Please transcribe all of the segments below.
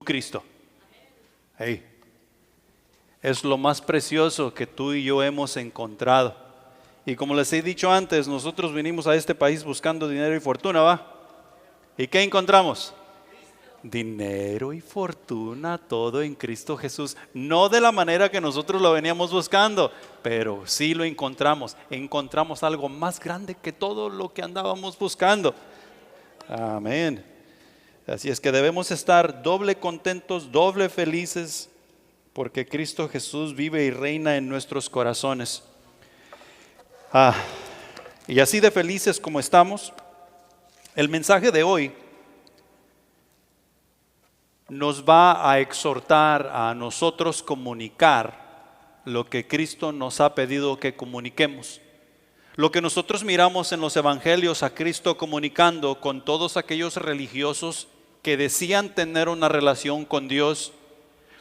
Jesucristo. Hey, es lo más precioso que tú y yo hemos encontrado. Y como les he dicho antes, nosotros vinimos a este país buscando dinero y fortuna, ¿va? ¿Y qué encontramos? Dinero y fortuna, todo en Cristo Jesús. No de la manera que nosotros lo veníamos buscando, pero sí lo encontramos. Encontramos algo más grande que todo lo que andábamos buscando. Amén. Así es que debemos estar doble contentos, doble felices, porque Cristo Jesús vive y reina en nuestros corazones. Y así de felices como estamos, el mensaje de hoy nos va a exhortar a nosotros comunicar lo que Cristo nos ha pedido que comuniquemos. Lo que nosotros miramos en los evangelios a Cristo comunicando con todos aquellos religiosos que decían tener una relación con Dios,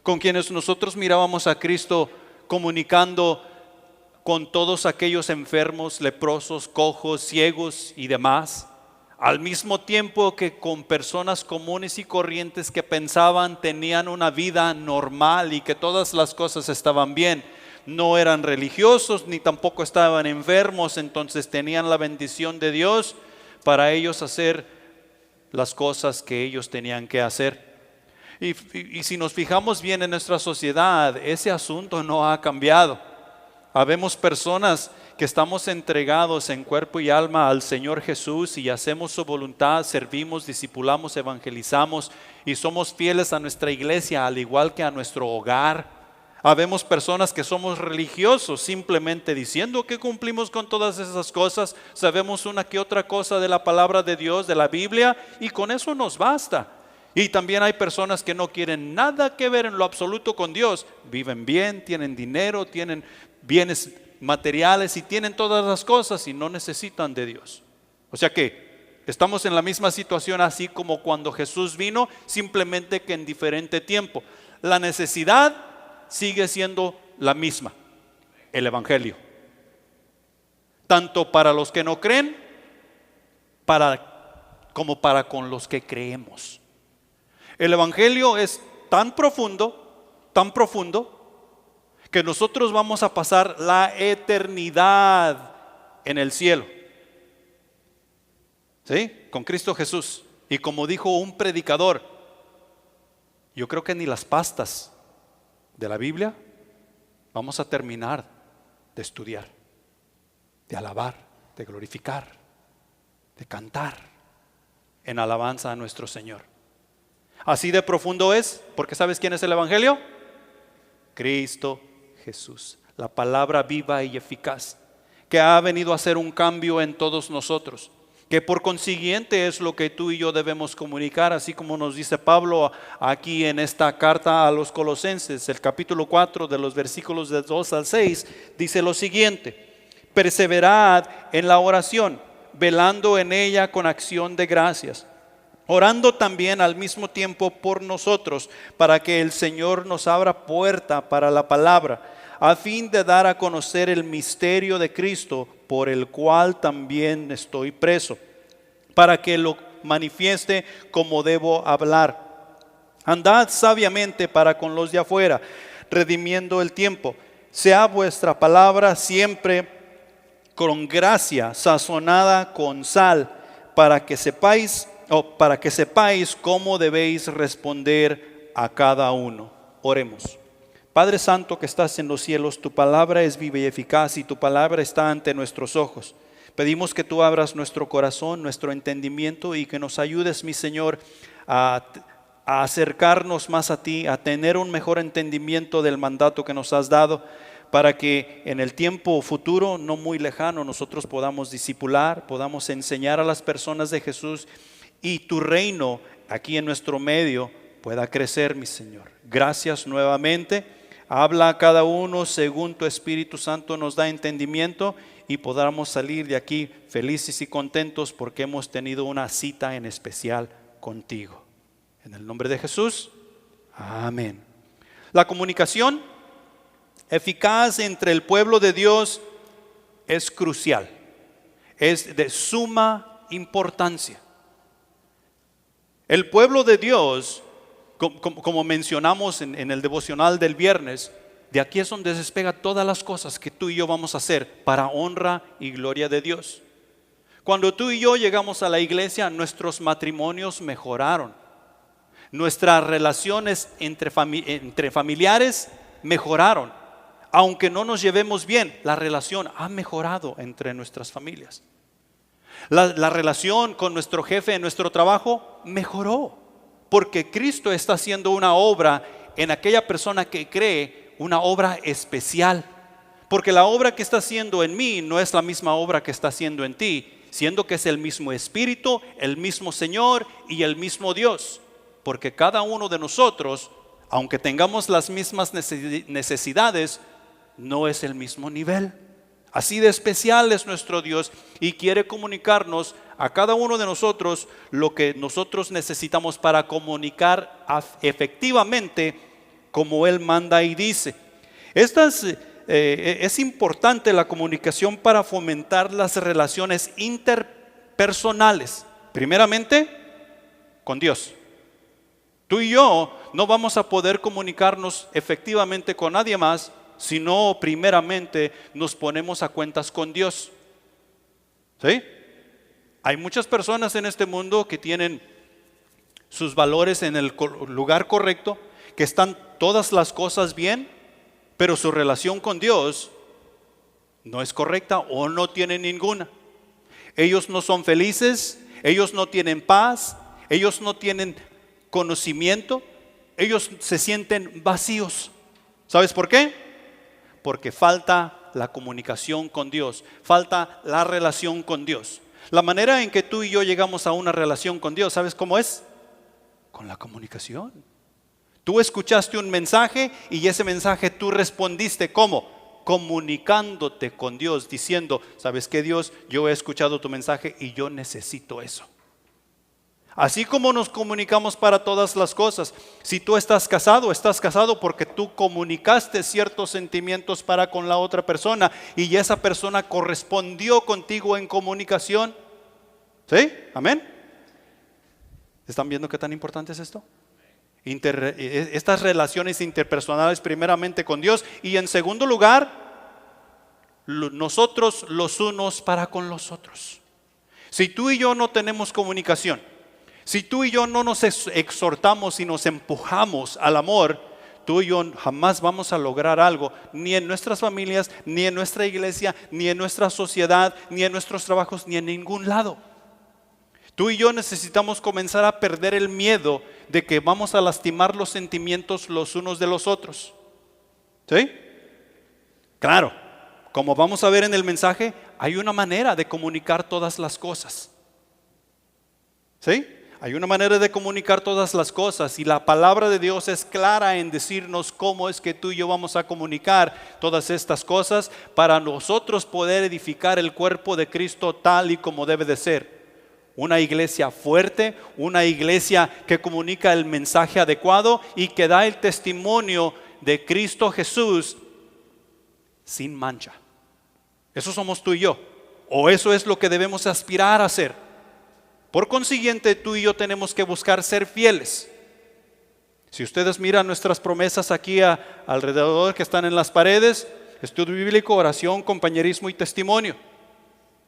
con quienes nosotros mirábamos a Cristo comunicando con todos aquellos enfermos, leprosos, cojos, ciegos y demás, al mismo tiempo que con personas comunes y corrientes que pensaban tenían una vida normal y que todas las cosas estaban bien. No eran religiosos ni tampoco estaban enfermos, entonces tenían la bendición de Dios para ellos hacer las cosas que ellos tenían que hacer. Y si nos fijamos bien en nuestra sociedad, ese asunto no ha cambiado. Habemos personas que estamos entregados en cuerpo y alma al Señor Jesús y hacemos su voluntad, servimos, discipulamos, evangelizamos y somos fieles a nuestra iglesia al igual que a nuestro hogar. Habemos personas que somos religiosos simplemente diciendo que cumplimos con todas esas cosas, sabemos una que otra cosa de la palabra de Dios, de la Biblia, y con eso nos basta. Y también hay personas que no quieren nada que ver en lo absoluto con Dios, viven bien, tienen dinero, tienen bienes materiales y tienen todas las cosas y no necesitan de Dios. O sea que estamos en la misma situación así como cuando Jesús vino, simplemente que en diferente tiempo. La necesidad sigue siendo la misma, el evangelio. Tanto para los que no creen, como para con los que creemos. El evangelio es tan profundo, que nosotros vamos a pasar la eternidad en el cielo, ¿sí? Con Cristo Jesús. Y como dijo un predicador, yo creo que ni las pastas de la Biblia vamos a terminar de estudiar, de alabar, de glorificar, de cantar en alabanza a nuestro Señor. Así de profundo es, porque ¿sabes quién es el evangelio? Cristo Jesús, la palabra viva y eficaz, que ha venido a hacer un cambio en todos nosotros, que por consiguiente es lo que tú y yo debemos comunicar, así como nos dice Pablo aquí en esta carta a los Colosenses, el capítulo 4 de los versículos de 2 al 6, dice lo siguiente: perseverad en la oración, velando en ella con acción de gracias, orando también al mismo tiempo por nosotros, para que el Señor nos abra puerta para la palabra, a fin de dar a conocer el misterio de Cristo, por el cual también estoy preso, para que lo manifieste como debo hablar. Andad sabiamente para con los de afuera, redimiendo el tiempo. Sea vuestra palabra siempre con gracia, sazonada con sal, para que sepáis cómo debéis responder a cada uno. Oremos. Padre Santo que estás en los cielos, tu palabra es viva y eficaz y tu palabra está ante nuestros ojos. Pedimos que tú abras nuestro corazón, nuestro entendimiento y que nos ayudes, mi Señor, a acercarnos más a ti, a tener un mejor entendimiento del mandato que nos has dado, para que en el tiempo futuro, no muy lejano, nosotros podamos discipular, podamos enseñar a las personas de Jesús y tu reino aquí en nuestro medio pueda crecer, mi Señor. Gracias nuevamente. Habla a cada uno según tu Espíritu Santo nos da entendimiento y podamos salir de aquí felices y contentos porque hemos tenido una cita en especial contigo. En el nombre de Jesús, amén. La comunicación eficaz entre el pueblo de Dios es crucial, es de suma importancia. El pueblo de Dios como mencionamos en el devocional del viernes, de aquí es donde se despega todas las cosas que tú y yo vamos a hacer para honra y gloria de Dios. Cuando tú y yo llegamos a la iglesia, nuestros matrimonios mejoraron. Nuestras relaciones entre familiares mejoraron. Aunque no nos llevemos bien, la relación ha mejorado entre nuestras familias. La relación con nuestro jefe en nuestro trabajo mejoró, porque Cristo está haciendo una obra en aquella persona que cree, una obra especial. Porque la obra que está haciendo en mí no es la misma obra que está haciendo en ti, siendo que es el mismo Espíritu, el mismo Señor y el mismo Dios. Porque cada uno de nosotros, aunque tengamos las mismas necesidades, no es el mismo nivel. Así de especial es nuestro Dios y quiere comunicarnos a cada uno de nosotros lo que nosotros necesitamos para comunicar efectivamente como Él manda y dice. Es importante la comunicación para fomentar las relaciones interpersonales. Primeramente, con Dios. Tú y yo no vamos a poder comunicarnos efectivamente con nadie más si no primeramente nos ponemos a cuentas con Dios. ¿Sí? Hay muchas personas en este mundo que tienen sus valores en el lugar correcto, que están todas las cosas bien, pero su relación con Dios no es correcta o no tienen ninguna. Ellos no son felices, ellos no tienen paz, ellos no tienen conocimiento, ellos se sienten vacíos. ¿Sabes por qué? Porque falta la comunicación con Dios, falta la relación con Dios. La manera en que tú y yo llegamos a una relación con Dios, ¿sabes cómo es? Con la comunicación. Tú escuchaste un mensaje y ese mensaje tú respondiste, ¿cómo? Comunicándote con Dios, diciendo, ¿sabes qué, Dios? Yo he escuchado tu mensaje y yo necesito eso. Así como nos comunicamos para todas las cosas. Si tú estás casado porque tú comunicaste ciertos sentimientos para con la otra persona y esa persona correspondió contigo en comunicación. ¿Sí? ¿Amén? ¿Están viendo qué tan importante es esto? Estas relaciones interpersonales primeramente con Dios y en segundo lugar, nosotros los unos para con los otros. Si tú y yo no tenemos comunicación, si tú y yo no nos exhortamos y nos empujamos al amor, tú y yo jamás vamos a lograr algo, ni en nuestras familias, ni en nuestra iglesia, ni en nuestra sociedad, ni en nuestros trabajos, ni en ningún lado. Tú y yo necesitamos comenzar a perder el miedo de que vamos a lastimar los sentimientos los unos de los otros. ¿Sí? Claro, como vamos a ver en el mensaje, hay una manera de comunicar todas las cosas. ¿Sí? Hay una manera de comunicar todas las cosas y la palabra de Dios es clara en decirnos cómo es que tú y yo vamos a comunicar todas estas cosas para nosotros poder edificar el cuerpo de Cristo tal y como debe de ser. Una iglesia fuerte, una iglesia que comunica el mensaje adecuado y que da el testimonio de Cristo Jesús sin mancha. Eso somos tú y yo, o eso es lo que debemos aspirar a hacer. Por consiguiente, tú y yo tenemos que buscar ser fieles. Si ustedes miran nuestras promesas aquí alrededor que están en las paredes, estudio bíblico, oración, compañerismo y testimonio,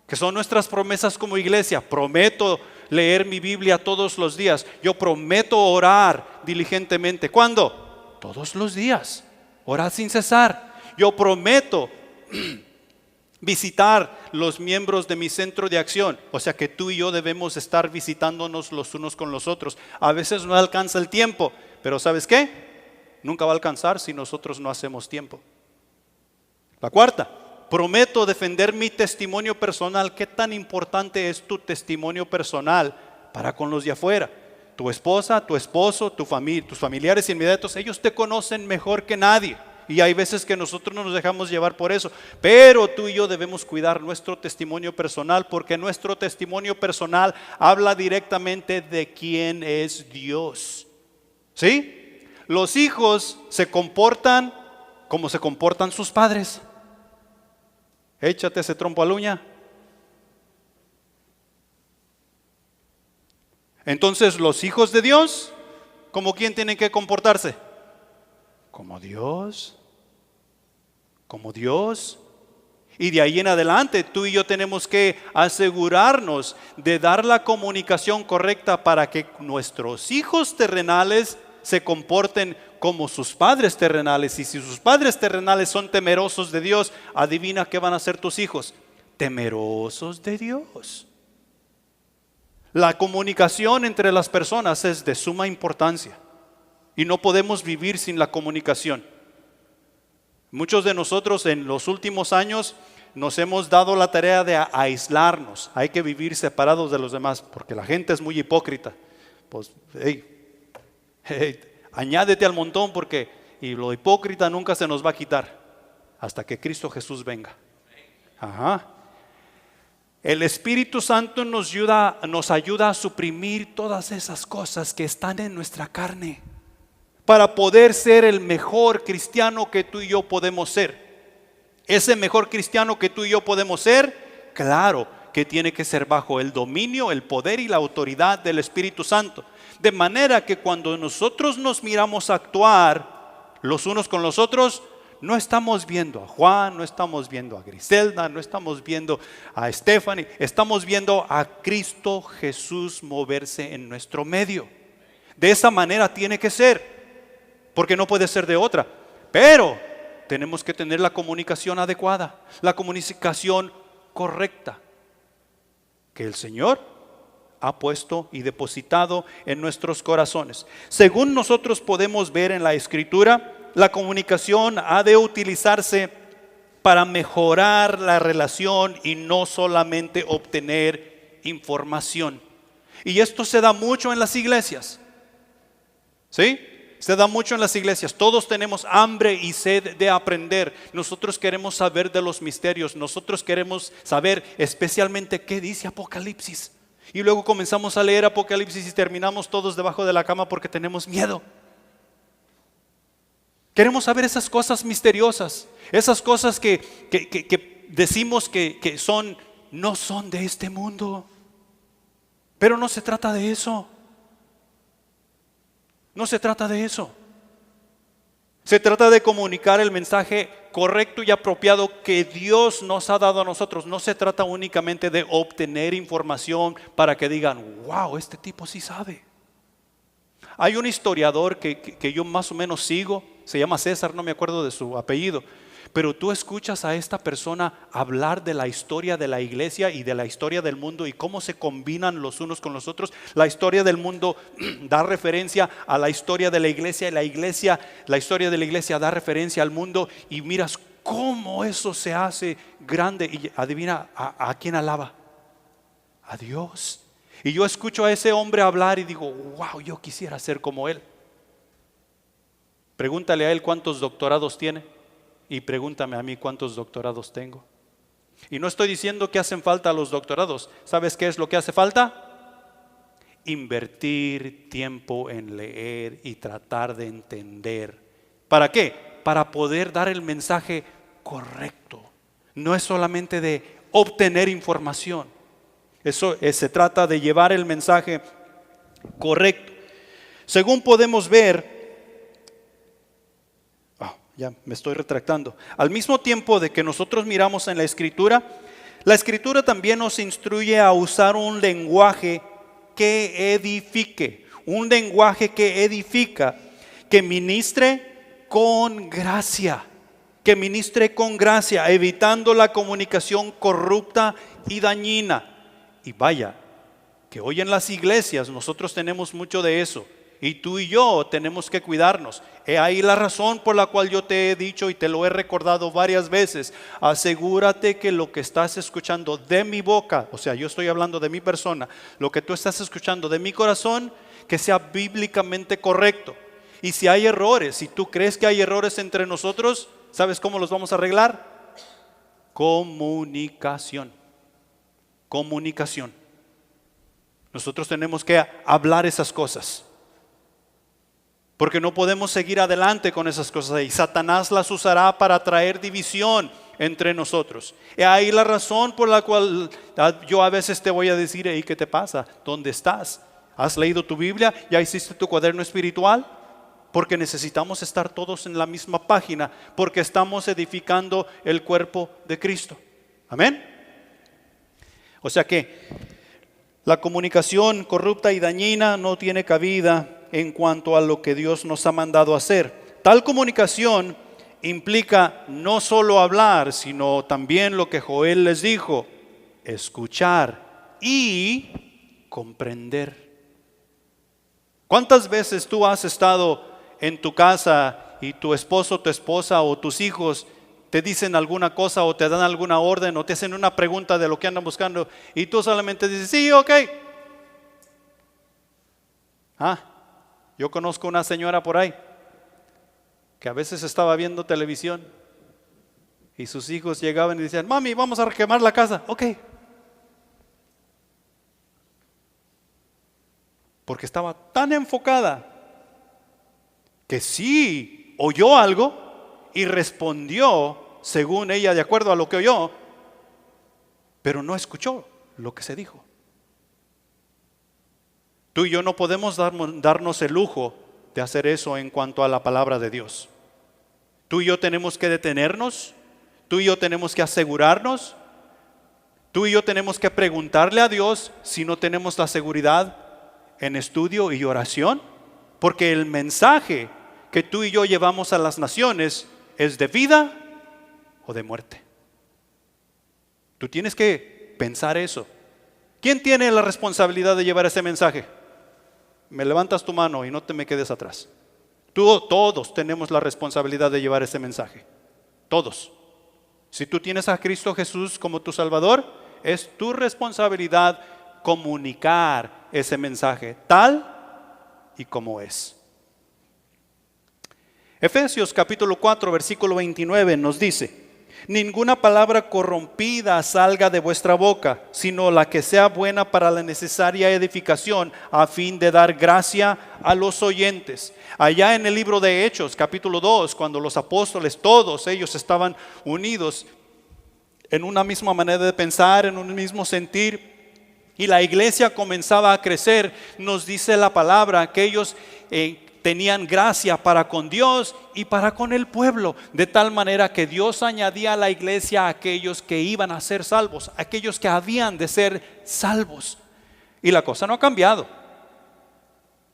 que son nuestras promesas como iglesia. Prometo leer mi Biblia todos los días. Yo prometo orar diligentemente. ¿Cuándo? Todos los días. Orar sin cesar. Yo prometo visitar los miembros de mi centro de acción. O sea que tú y yo debemos estar visitándonos los unos con los otros. A veces no alcanza el tiempo, pero ¿sabes qué? Nunca va a alcanzar si nosotros no hacemos tiempo. La cuarta, prometo defender mi testimonio personal. ¿Qué tan importante es tu testimonio personal para con los de afuera? Tu esposa, tu esposo, tus familiares inmediatos, ellos te conocen mejor que nadie. Y hay veces que nosotros no nos dejamos llevar por eso. Pero tú y yo debemos cuidar nuestro testimonio personal, porque nuestro testimonio personal habla directamente de quién es Dios. ¿Sí? Los hijos se comportan como se comportan sus padres. Échate ese trompo a la uña. Entonces los hijos de Dios ¿Como quién tienen que comportarse? Como Dios. Como Dios. Y de ahí en adelante tú y yo tenemos que asegurarnos de dar la comunicación correcta para que nuestros hijos terrenales se comporten como sus padres terrenales. Y si sus padres terrenales son temerosos de Dios, adivina qué van a ser tus hijos. Temerosos de Dios. La comunicación entre las personas es de suma importancia y no podemos vivir sin la comunicación. Muchos de nosotros en los últimos años nos hemos dado la tarea de aislarnos. Hay que vivir separados de los demás porque la gente es muy hipócrita. Pues, añádete al montón porque y lo hipócrita nunca se nos va a quitar hasta que Cristo Jesús venga. Ajá. El Espíritu Santo nos ayuda a suprimir todas esas cosas que están en nuestra carne para poder ser el mejor cristiano que tú y yo podemos ser. Ese mejor cristiano que tú y yo podemos ser, claro que tiene que ser bajo el dominio, el poder y la autoridad del Espíritu Santo. De manera que cuando nosotros nos miramos actuar los unos con los otros, no estamos viendo a Juan, no estamos viendo a Griselda, no estamos viendo a Stephanie, estamos viendo a Cristo Jesús moverse en nuestro medio. De esa manera tiene que ser, porque no puede ser de otra. Pero tenemos que tener la comunicación adecuada, la comunicación correcta, que el Señor ha puesto y depositado en nuestros corazones. Según nosotros podemos ver en la Escritura, la comunicación ha de utilizarse para mejorar la relación y no solamente obtener información. Y esto se da mucho en las iglesias. ¿Sí? Se da mucho en las iglesias. Todos tenemos hambre y sed de aprender. Nosotros queremos saber de los misterios. Nosotros queremos saber especialmente qué dice Apocalipsis. Y luego comenzamos a leer Apocalipsis y terminamos todos debajo de la cama porque tenemos miedo. Queremos saber esas cosas misteriosas, esas cosas que decimos que no son de este mundo. Pero no se trata de eso. No se trata de eso. Se trata de comunicar el mensaje correcto y apropiado que Dios nos ha dado a nosotros. No se trata únicamente de obtener información para que digan, wow, este tipo sí sabe. Hay un historiador que yo más o menos sigo, se llama César, no me acuerdo de su apellido, pero tú escuchas a esta persona hablar de la historia de la iglesia y de la historia del mundo y cómo se combinan los unos con los otros. La historia del mundo da referencia a la historia de la iglesia y la historia de la iglesia da referencia al mundo, y miras cómo eso se hace grande. Y adivina a quién alaba, a Dios. Y yo escucho a ese hombre hablar y digo, wow, yo quisiera ser como él. Pregúntale a él cuántos doctorados tiene y pregúntame a mí cuántos doctorados tengo. Y no estoy diciendo que hacen falta los doctorados. ¿Sabes qué es lo que hace falta? Invertir tiempo en leer y tratar de entender. ¿Para qué? Para poder dar el mensaje correcto. No es solamente de obtener información. Eso se trata de llevar el mensaje correcto. Según podemos ver, ya me estoy retractando. Al mismo tiempo de que nosotros miramos en la Escritura también nos instruye a usar un lenguaje que edifique, un lenguaje que edifica, que ministre con gracia, evitando la comunicación corrupta y dañina. Y vaya, que hoy en las iglesias nosotros tenemos mucho de eso. Y tú y yo tenemos que cuidarnos. He ahí la razón por la cual yo te he dicho y te lo he recordado varias veces. Asegúrate que lo que estás escuchando de mi boca, o sea, yo estoy hablando de mi persona, lo que tú estás escuchando de mi corazón, que sea bíblicamente correcto. Y si hay errores, si tú crees que hay errores entre nosotros, ¿sabes cómo los vamos a arreglar? Comunicación. Nosotros tenemos que hablar esas cosas. Porque no podemos seguir adelante con esas cosas y Satanás las usará para traer división entre nosotros. Y ahí la razón por la cual yo a veces te voy a decir, ¿qué te pasa? ¿Dónde estás? ¿Has leído tu Biblia? ¿Ya hiciste tu cuaderno espiritual? Porque necesitamos estar todos en la misma página, porque estamos edificando el cuerpo de Cristo. Amén. O sea que la comunicación corrupta y dañina no tiene cabida en cuanto a lo que Dios nos ha mandado hacer. Tal comunicación implica no solo hablar, sino también lo que Joel les dijo: escuchar y comprender. ¿Cuántas veces tú has estado en tu casa y tu esposo, tu esposa o tus hijos te dicen alguna cosa o te dan alguna orden o te hacen una pregunta de lo que andan buscando y tú solamente dices, sí, ok? Yo conozco una señora por ahí que a veces estaba viendo televisión y sus hijos llegaban y decían, mami, vamos a quemar la casa. Ok. Porque estaba tan enfocada que sí oyó algo y respondió según ella, de acuerdo a lo que oyó, pero no escuchó lo que se dijo. Tú y yo no podemos darnos el lujo de hacer eso en cuanto a la palabra de Dios. Tú y yo tenemos que detenernos, tú y yo tenemos que asegurarnos, tú y yo tenemos que preguntarle a Dios si no tenemos la seguridad en estudio y oración, porque el mensaje que tú y yo llevamos a las naciones es de vida o de muerte. Tú tienes que pensar eso. ¿Quién tiene la responsabilidad de llevar ese mensaje? Me levantas tu mano y no te me quedes atrás. Todos tenemos la responsabilidad de llevar ese mensaje. Todos. Si tú tienes a Cristo Jesús como tu Salvador, es tu responsabilidad comunicar ese mensaje tal y como es. Efesios capítulo 4 versículo 29 nos dice: ninguna palabra corrompida salga de vuestra boca, sino la que sea buena para la necesaria edificación, a fin de dar gracia a los oyentes. Allá en el libro de Hechos capítulo 2, cuando los apóstoles todos ellos estaban unidos en una misma manera de pensar, en un mismo sentir, y la iglesia comenzaba a crecer, nos dice la palabra que ellos tenían gracia para con Dios y para con el pueblo, de tal manera que Dios añadía a la iglesia a aquellos que iban a ser salvos, aquellos que habían de ser salvos. Y la cosa no ha cambiado.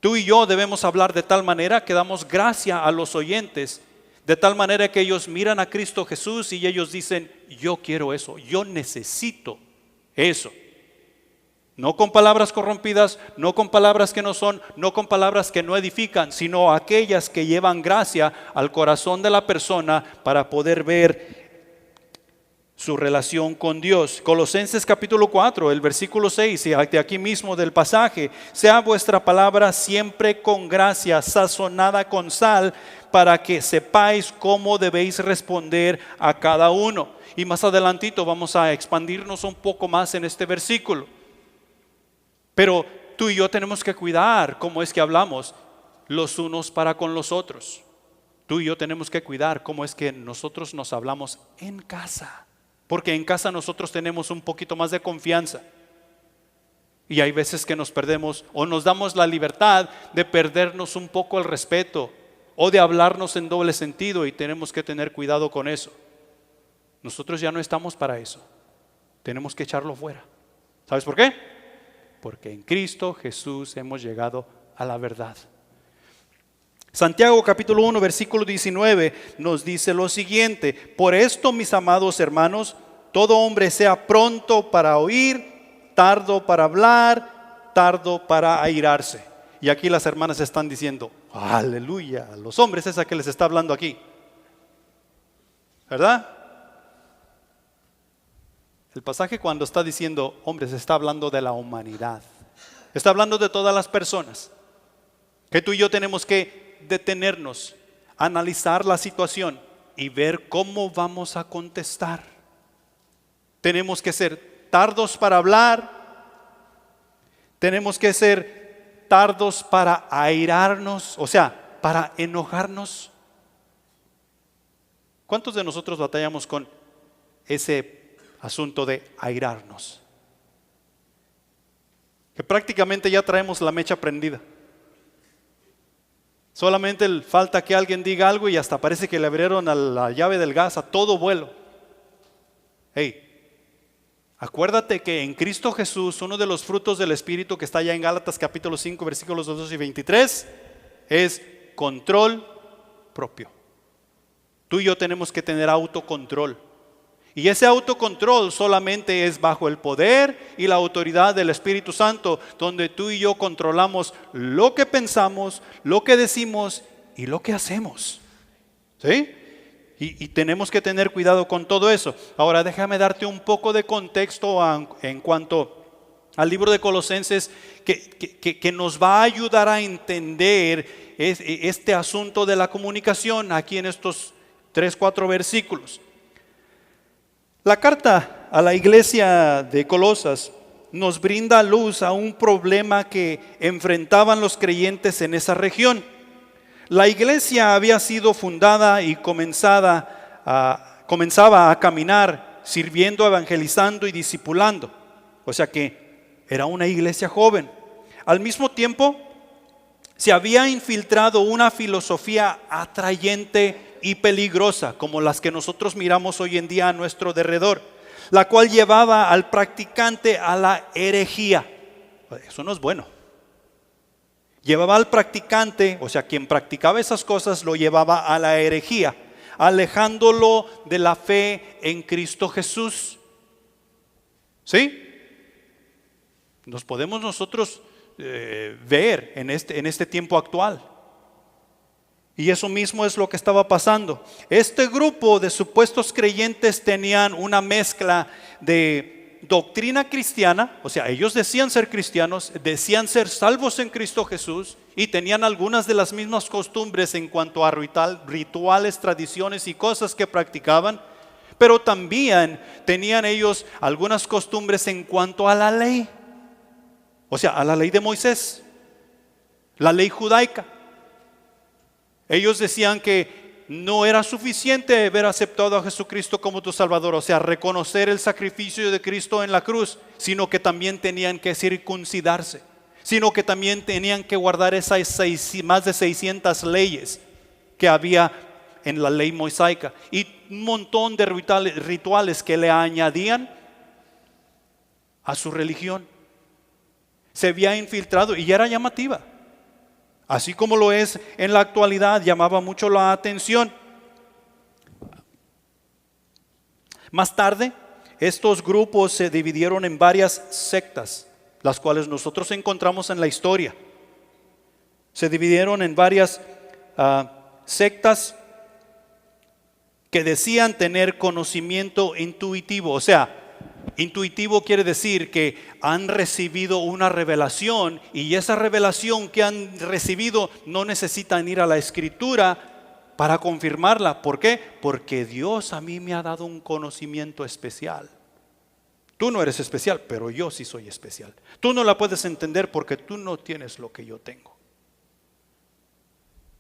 Tú y yo debemos hablar de tal manera que damos gracia a los oyentes, de tal manera que ellos miran a Cristo Jesús y ellos dicen, yo quiero eso, yo necesito eso. No con palabras corrompidas, no con palabras que no son, no con palabras que no edifican, sino aquellas que llevan gracia al corazón de la persona para poder ver su relación con Dios. Colosenses capítulo 4, el versículo 6, de aquí mismo del pasaje: sea vuestra palabra siempre con gracia, sazonada con sal, para que sepáis cómo debéis responder a cada uno. Y más adelantito vamos a expandirnos un poco más en este versículo. Pero tú y yo tenemos que cuidar cómo es que hablamos los unos para con los otros. Tú y yo tenemos que cuidar cómo es que nosotros nos hablamos en casa. Porque en casa nosotros tenemos un poquito más de confianza. Y hay veces que nos perdemos o nos damos la libertad de perdernos un poco el respeto o de hablarnos en doble sentido, y tenemos que tener cuidado con eso. Nosotros ya no estamos para eso. Tenemos que echarlo fuera. ¿Sabes por qué? Porque en Cristo Jesús hemos llegado a la verdad. Santiago capítulo 1 versículo 19 nos dice lo siguiente: por esto, mis amados hermanos, todo hombre sea pronto para oír, tardo para hablar, tardo para airarse. Y aquí las hermanas están diciendo, aleluya, a los hombres es a que les está hablando aquí, ¿verdad? El pasaje cuando está diciendo hombres está hablando de la humanidad. Está hablando de todas las personas. Que tú y yo tenemos que detenernos, analizar la situación y ver cómo vamos a contestar. Tenemos que ser tardos para hablar. Tenemos que ser tardos para airarnos, o sea, para enojarnos. ¿Cuántos de nosotros batallamos con ese asunto de airarnos? que prácticamente ya traemos la mecha prendida. Solamente falta que alguien diga algo y hasta parece que le abrieron a la llave del gas a todo vuelo. Hey, acuérdate que en Cristo Jesús uno de los frutos del Espíritu que está allá en Gálatas capítulo 5 versículos 2 y 23 es control propio. Tú y yo tenemos que tener autocontrol. Y ese autocontrol solamente es bajo el poder y la autoridad del Espíritu Santo, donde tú y yo controlamos lo que pensamos, lo que decimos y lo que hacemos. ¿Sí? Y tenemos que tener cuidado con todo eso. Ahora déjame darte un poco de contexto en cuanto al libro de Colosenses que nos va a ayudar a entender este asunto de la comunicación aquí en estos 3-4 versículos. La carta a la iglesia de Colosas nos brinda luz a un problema que enfrentaban los creyentes en esa región. La iglesia había sido fundada y comenzaba a caminar sirviendo, evangelizando y discipulando. O sea que era una iglesia joven. Al mismo tiempo, se había infiltrado una filosofía atrayente y peligrosa, como las que nosotros miramos hoy en día a nuestro derredor, la cual llevaba al practicante a la herejía. Eso no es bueno. Llevaba al practicante, o sea, quien practicaba esas cosas lo llevaba a la herejía, alejándolo de la fe en Cristo Jesús. ¿Sí? Nos podemos nosotros ver en este tiempo actual. Y eso mismo es lo que estaba pasando. Este grupo de supuestos creyentes tenían una mezcla de doctrina cristiana, o sea, ellos decían ser cristianos, decían ser salvos en Cristo Jesús y tenían algunas de las mismas costumbres en cuanto a rituales, tradiciones y cosas que practicaban, pero también tenían ellos algunas costumbres en cuanto a la ley, o sea, a la ley de Moisés, la ley judaica. Ellos decían que no era suficiente haber aceptado a Jesucristo como tu Salvador, o sea, reconocer el sacrificio de Cristo en la cruz, sino que también tenían que circuncidarse, sino que también tenían que guardar esas más de 600 leyes que había en la ley mosaica y un montón de rituales que le añadían a su religión. Se había infiltrado y era llamativa. Así como lo es en la actualidad, llamaba mucho la atención. Más tarde, estos grupos se dividieron en varias sectas, las cuales nosotros encontramos en la historia. Se dividieron en varias sectas que decían tener conocimiento intuitivo, o sea, intuitivo quiere decir que han recibido una revelación y esa revelación que han recibido no necesitan ir a la escritura para confirmarla. ¿Por qué? Porque Dios a mí me ha dado un conocimiento especial. Tú no eres especial, pero yo sí soy especial. Tú no la puedes entender porque tú no tienes lo que yo tengo.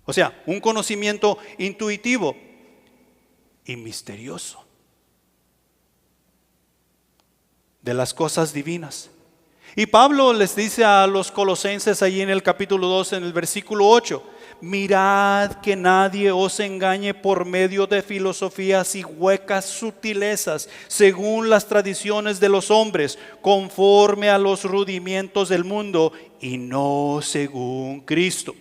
O sea, un conocimiento intuitivo y misterioso de las cosas divinas. Y Pablo les dice a los colosenses allí en el capítulo 2, en el versículo 8: mirad que nadie os engañe por medio de filosofías y huecas sutilezas, según las tradiciones de los hombres, conforme a los rudimientos del mundo y no según Cristo.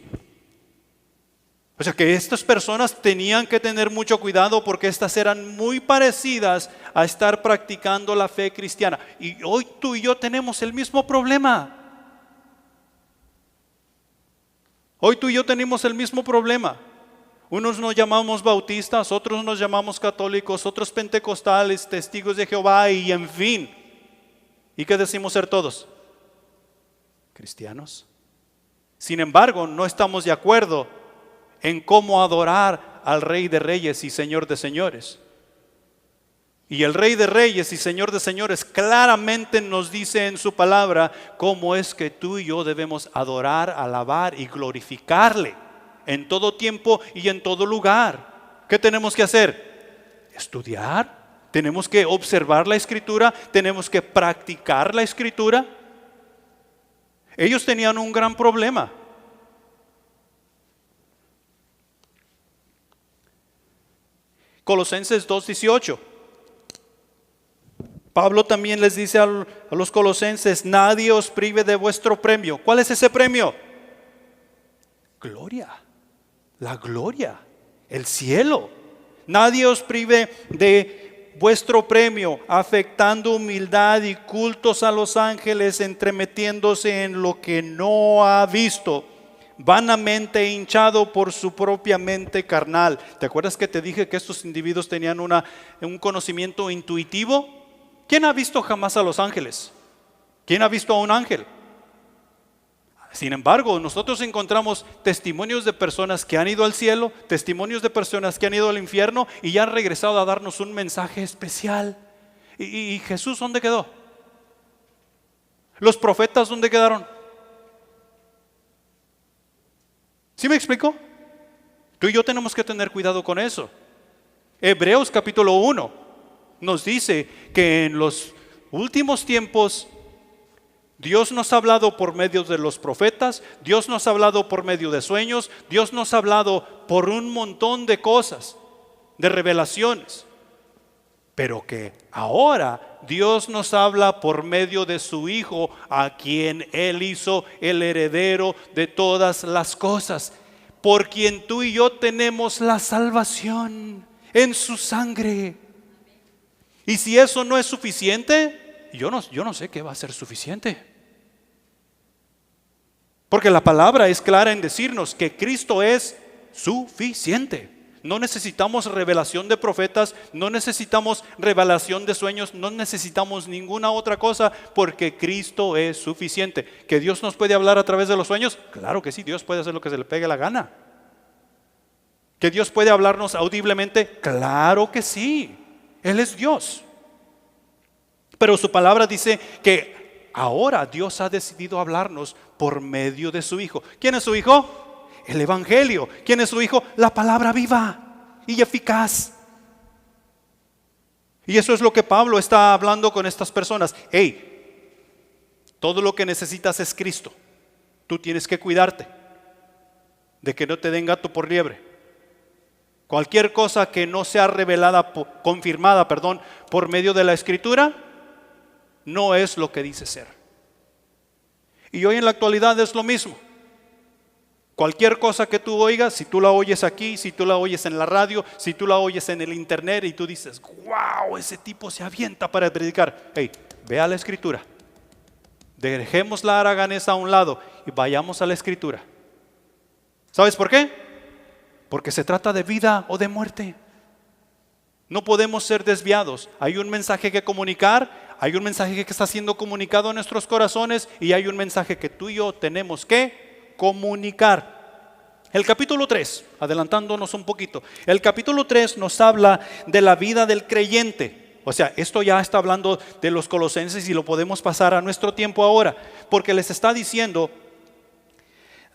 O sea que estas personas tenían que tener mucho cuidado porque estas eran muy parecidas a estar practicando la fe cristiana. Y hoy tú y yo tenemos el mismo problema. Hoy tú y yo tenemos el mismo problema. Unos nos llamamos bautistas, otros nos llamamos católicos, otros pentecostales, testigos de Jehová y en fin. ¿Y qué decimos ser todos? Cristianos. Sin embargo, no estamos de acuerdo en cómo adorar al Rey de Reyes y Señor de Señores. Y el Rey de Reyes y Señor de Señores claramente nos dice en su palabra cómo es que tú y yo debemos adorar, alabar y glorificarle en todo tiempo y en todo lugar. ¿Qué tenemos que hacer? Estudiar. Tenemos que observar la Escritura. Tenemos que practicar la Escritura. Ellos tenían un gran problema. Colosenses 2:18. Pablo también les dice a los colosenses: nadie os prive de vuestro premio. ¿Cuál es ese premio? Gloria, la gloria, el cielo. Nadie os prive de vuestro premio, afectando humildad y cultos a los ángeles, entremetiéndose en lo que no ha visto, vanamente hinchado por su propia mente carnal. ¿Te acuerdas que te dije que estos individuos tenían un conocimiento intuitivo? ¿Quién ha visto jamás a los ángeles? ¿Quién ha visto a un ángel? Sin embargo, nosotros encontramos testimonios de personas que han ido al cielo, testimonios de personas que han ido al infierno y ya han regresado a darnos un mensaje especial. ¿Y Jesús dónde quedó? ¿Los profetas dónde quedaron? ¿Sí me explico? Tú y yo tenemos que tener cuidado con eso. Hebreos capítulo 1 nos dice que en los últimos tiempos Dios nos ha hablado por medio de los profetas, Dios nos ha hablado por medio de sueños, Dios nos ha hablado por un montón de cosas, de revelaciones. Pero que ahora Dios nos habla por medio de su Hijo, a quien Él hizo el heredero de todas las cosas, por quien tú y yo tenemos la salvación en su sangre. Y si eso no es suficiente, yo no sé qué va a ser suficiente. Porque la palabra es clara en decirnos que Cristo es suficiente. No necesitamos revelación de profetas, no necesitamos revelación de sueños, no necesitamos ninguna otra cosa, porque Cristo es suficiente. ¿Que Dios nos puede hablar a través de los sueños? Claro que sí, Dios puede hacer lo que se le pegue la gana. ¿Que Dios puede hablarnos audiblemente? Claro que sí, Él es Dios. Pero su palabra dice que ahora Dios ha decidido hablarnos por medio de su Hijo. ¿Quién es su Hijo? El Evangelio. ¿Quién es su Hijo? La palabra viva y eficaz. Y eso es lo que Pablo está hablando con estas personas. Hey, todo lo que necesitas es Cristo. Tú tienes que cuidarte de que no te den gato por liebre. Cualquier cosa que no sea revelada, confirmada, por medio de la Escritura, no es lo que dice ser. Y hoy en la actualidad es lo mismo. Cualquier cosa que tú oigas, si tú la oyes aquí, si tú la oyes en la radio, si tú la oyes en el internet y tú dices: wow, ese tipo se avienta para predicar. Hey, ve a la Escritura. Dejemos la haraganesa a un lado y vayamos a la Escritura. ¿Sabes por qué? Porque se trata de vida o de muerte. No podemos ser desviados. Hay un mensaje que comunicar, hay un mensaje que está siendo comunicado a nuestros corazones y hay un mensaje que tú y yo tenemos que comunicar. El capítulo 3, adelantándonos un poquito, el capítulo 3 nos habla de la vida del creyente. O sea, esto ya está hablando de los colosenses y lo podemos pasar a nuestro tiempo ahora, porque les está diciendo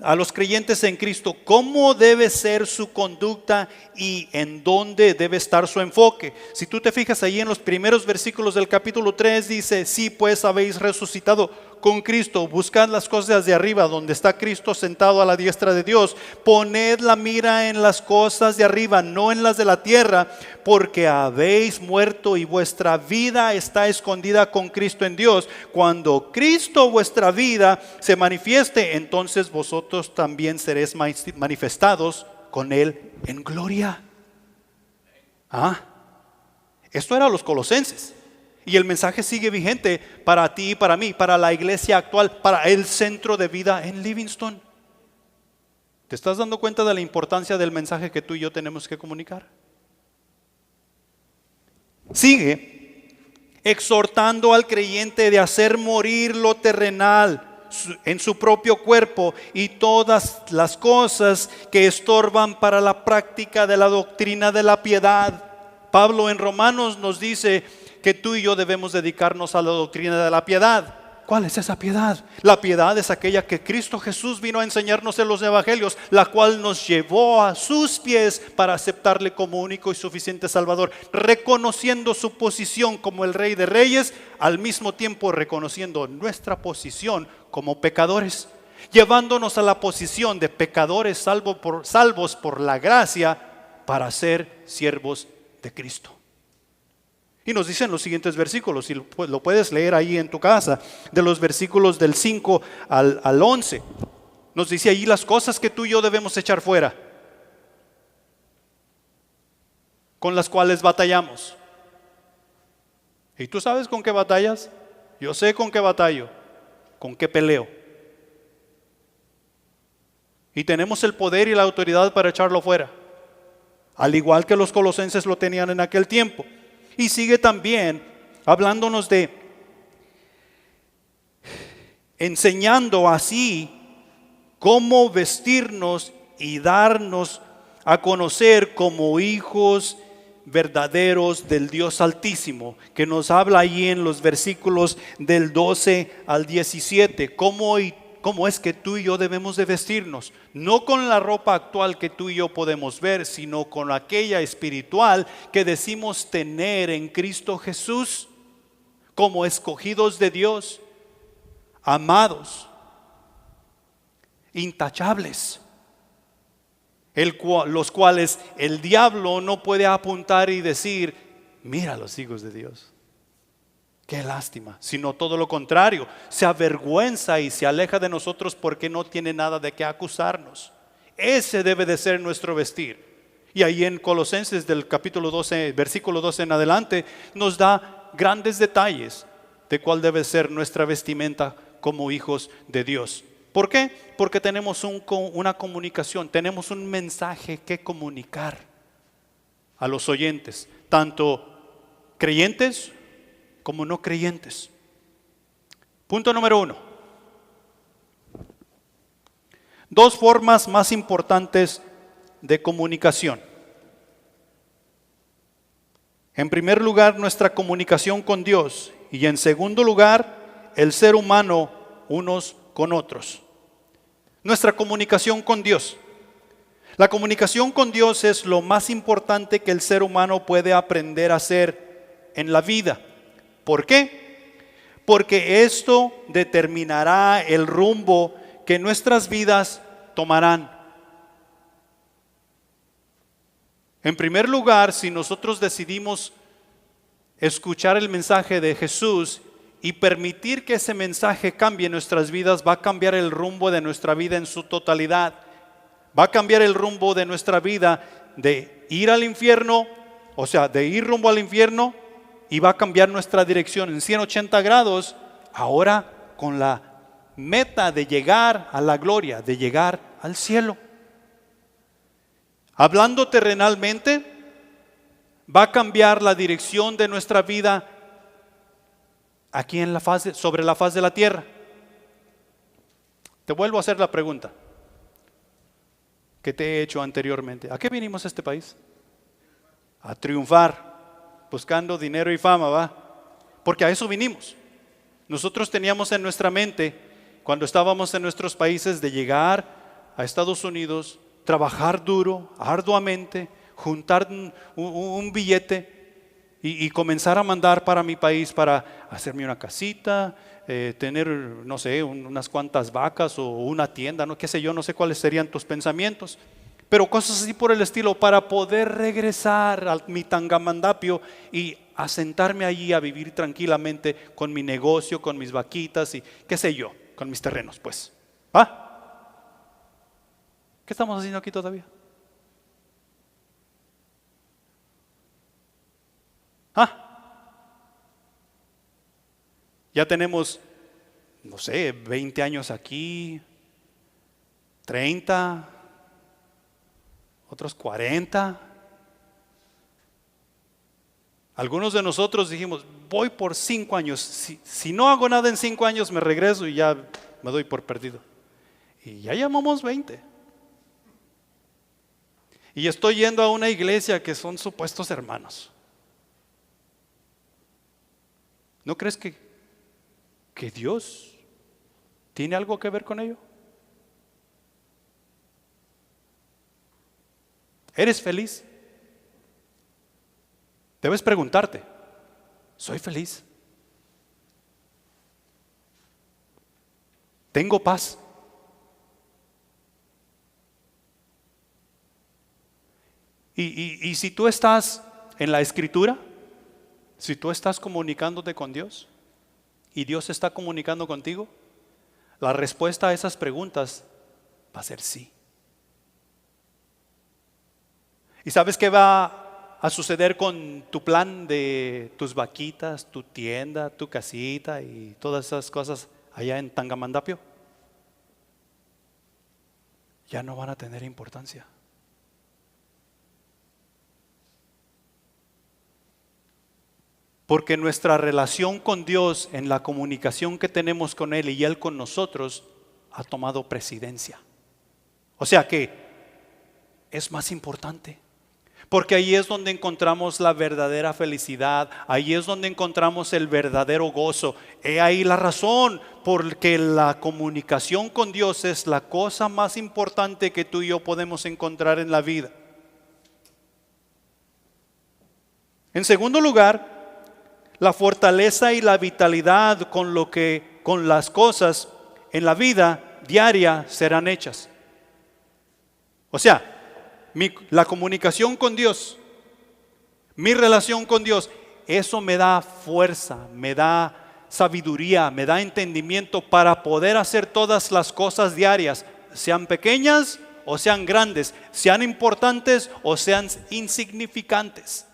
a los creyentes en Cristo cómo debe ser su conducta y en dónde debe estar su enfoque. Si tú te fijas ahí en los primeros versículos del capítulo 3 dice: si pues habéis resucitado con Cristo, buscad las cosas de arriba, donde está Cristo sentado a la diestra de Dios. Poned la mira en las cosas de arriba, no en las de la tierra, porque habéis muerto y vuestra vida está escondida con Cristo en Dios. Cuando Cristo vuestra vida se manifieste, entonces vosotros también seréis manifestados con Él en gloria. Esto era los colosenses. Y el mensaje sigue vigente para ti y para mí, para la iglesia actual, para el centro de vida en Livingston. ¿Te estás dando cuenta de la importancia del mensaje que tú y yo tenemos que comunicar? Sigue exhortando al creyente de hacer morir lo terrenal en su propio cuerpo y todas las cosas que estorban para la práctica de la doctrina de la piedad. Pablo en Romanos nos dice que tú y yo debemos dedicarnos a la doctrina de la piedad. ¿Cuál es esa piedad? La piedad es aquella que Cristo Jesús vino a enseñarnos en los evangelios, la cual nos llevó a sus pies para aceptarle como único y suficiente Salvador, reconociendo su posición como el Rey de Reyes, al mismo tiempo reconociendo nuestra posición como pecadores, llevándonos a la posición de pecadores salvos por la gracia para ser siervos de Cristo. Y nos dicen los siguientes versículos, y lo puedes leer ahí en tu casa, de los versículos del 5 al 11. Nos dice ahí las cosas que tú y yo debemos echar fuera, con las cuales batallamos. ¿Y tú sabes con qué batallas? Yo sé con qué batallo, con qué peleo. Y tenemos el poder y la autoridad para echarlo fuera, al igual que los colosenses lo tenían en aquel tiempo. Y sigue también hablándonos de enseñando así cómo vestirnos y darnos a conocer como hijos verdaderos del Dios Altísimo, que nos habla ahí en los versículos del 12 al 17, cómo es que tú y yo debemos de vestirnos, no con la ropa actual que tú y yo podemos ver, sino con aquella espiritual que decimos tener en Cristo Jesús, como escogidos de Dios, amados, intachables, los cuales el diablo no puede apuntar y decir, mira los hijos de Dios. Qué lástima, sino todo lo contrario, se avergüenza y se aleja de nosotros porque no tiene nada de qué acusarnos. Ese debe de ser nuestro vestir. Y ahí en Colosenses del capítulo 12, versículo 12 en adelante, nos da grandes detalles de cuál debe ser nuestra vestimenta como hijos de Dios. ¿Por qué? Porque tenemos una comunicación, tenemos un mensaje que comunicar a los oyentes, tanto creyentes como no creyentes. Punto número 1. Dos formas más importantes de comunicación. En primer lugar, nuestra comunicación con Dios, y en segundo lugar, el ser humano unos con otros. Nuestra comunicación con Dios. La comunicación con Dios es lo más importante que el ser humano puede aprender a hacer en la vida. ¿Por qué? Porque esto determinará el rumbo que nuestras vidas tomarán. En primer lugar, si nosotros decidimos escuchar el mensaje de Jesús y permitir que ese mensaje cambie nuestras vidas, va a cambiar el rumbo de nuestra vida en su totalidad. Va a cambiar el rumbo de nuestra vida de ir al infierno, o sea, de ir rumbo al infierno, y va a cambiar nuestra dirección en 180 grados, ahora con la meta de llegar a la gloria, de llegar al cielo. Hablando terrenalmente, va a cambiar la dirección de nuestra vida aquí sobre la faz de la tierra. Te vuelvo a hacer la pregunta que te he hecho anteriormente. ¿A qué vinimos a este país? A triunfar, buscando dinero y fama, ¿va? Porque a eso vinimos. Nosotros teníamos en nuestra mente, cuando estábamos en nuestros países, de llegar a Estados Unidos, trabajar duro, arduamente, juntar un billete y comenzar a mandar para mi país para hacerme una casita, tener, no sé, unas cuantas vacas o una tienda, no, qué sé yo, no sé cuáles serían tus pensamientos. Pero cosas así por el estilo, para poder regresar a mi tangamandapio y asentarme allí a vivir tranquilamente con mi negocio, con mis vaquitas y qué sé yo, con mis terrenos, pues. ¿Qué estamos haciendo aquí todavía? Ya tenemos, no sé, 20 años aquí, 30, otros 40. Algunos de nosotros dijimos, voy por 5 años. Si no hago nada en 5 años, me regreso y ya me doy por perdido. Y ya llamamos 20. Y estoy yendo a una iglesia que son supuestos hermanos. ¿No crees que que Dios tiene algo que ver con ello? ¿Eres feliz? Debes preguntarte, ¿soy feliz? ¿Tengo paz? Y si tú estás en la Escritura, si tú estás comunicándote con Dios y Dios está comunicando contigo, la respuesta a esas preguntas va a ser sí. ¿Y sabes qué va a suceder con tu plan de tus vaquitas, tu tienda, tu casita y todas esas cosas allá en Tangamandapio? Ya no van a tener importancia. Porque nuestra relación con Dios, en la comunicación que tenemos con Él y Él con nosotros, ha tomado presidencia. O sea que es más importante. Porque ahí es donde encontramos la verdadera felicidad, ahí es donde encontramos el verdadero gozo. He ahí la razón, porque la comunicación con Dios es la cosa más importante que tú y yo podemos encontrar en la vida. En segundo lugar, la fortaleza y la vitalidad con las cosas en la vida diaria serán hechas. O sea, la comunicación con Dios, mi relación con Dios, eso me da fuerza, me da sabiduría, me da entendimiento para poder hacer todas las cosas diarias, sean pequeñas o sean grandes, sean importantes o sean insignificantes.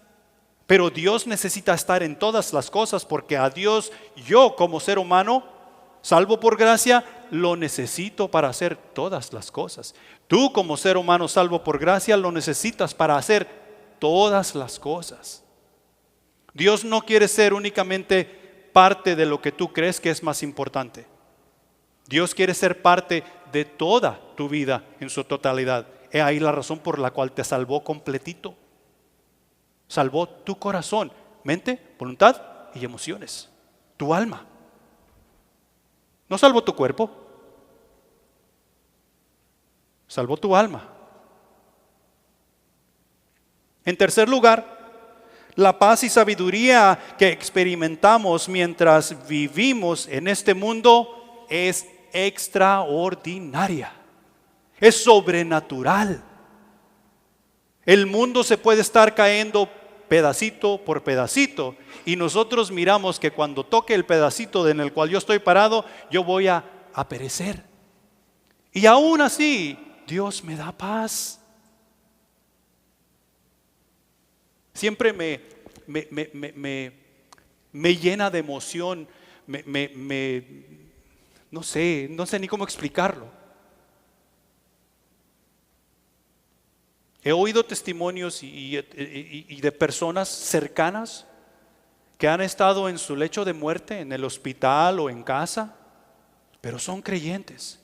Pero Dios necesita estar en todas las cosas, porque a Dios, yo como ser humano, salvo por gracia, lo necesito para hacer todas las cosas. Tú como ser humano salvo por gracia, lo necesitas para hacer todas las cosas. Dios no quiere ser únicamente parte de lo que tú crees que es más importante. Dios quiere ser parte de toda tu vida en su totalidad. He ahí la razón por la cual te salvó completito. Salvó tu corazón, mente, voluntad y emociones, tu alma. No salvó tu cuerpo, salvó tu alma. En tercer lugar, la paz y sabiduría que experimentamos mientras vivimos en este mundo es extraordinaria, es sobrenatural. El mundo se puede estar cayendo pedacito por pedacito y nosotros miramos que cuando toque el pedacito en el cual yo estoy parado, yo voy a perecer. Y aún así, Dios me da paz. Siempre me llena de emoción, no sé ni cómo explicarlo. He oído testimonios y de personas cercanas que han estado en su lecho de muerte, en el hospital o en casa, pero son creyentes.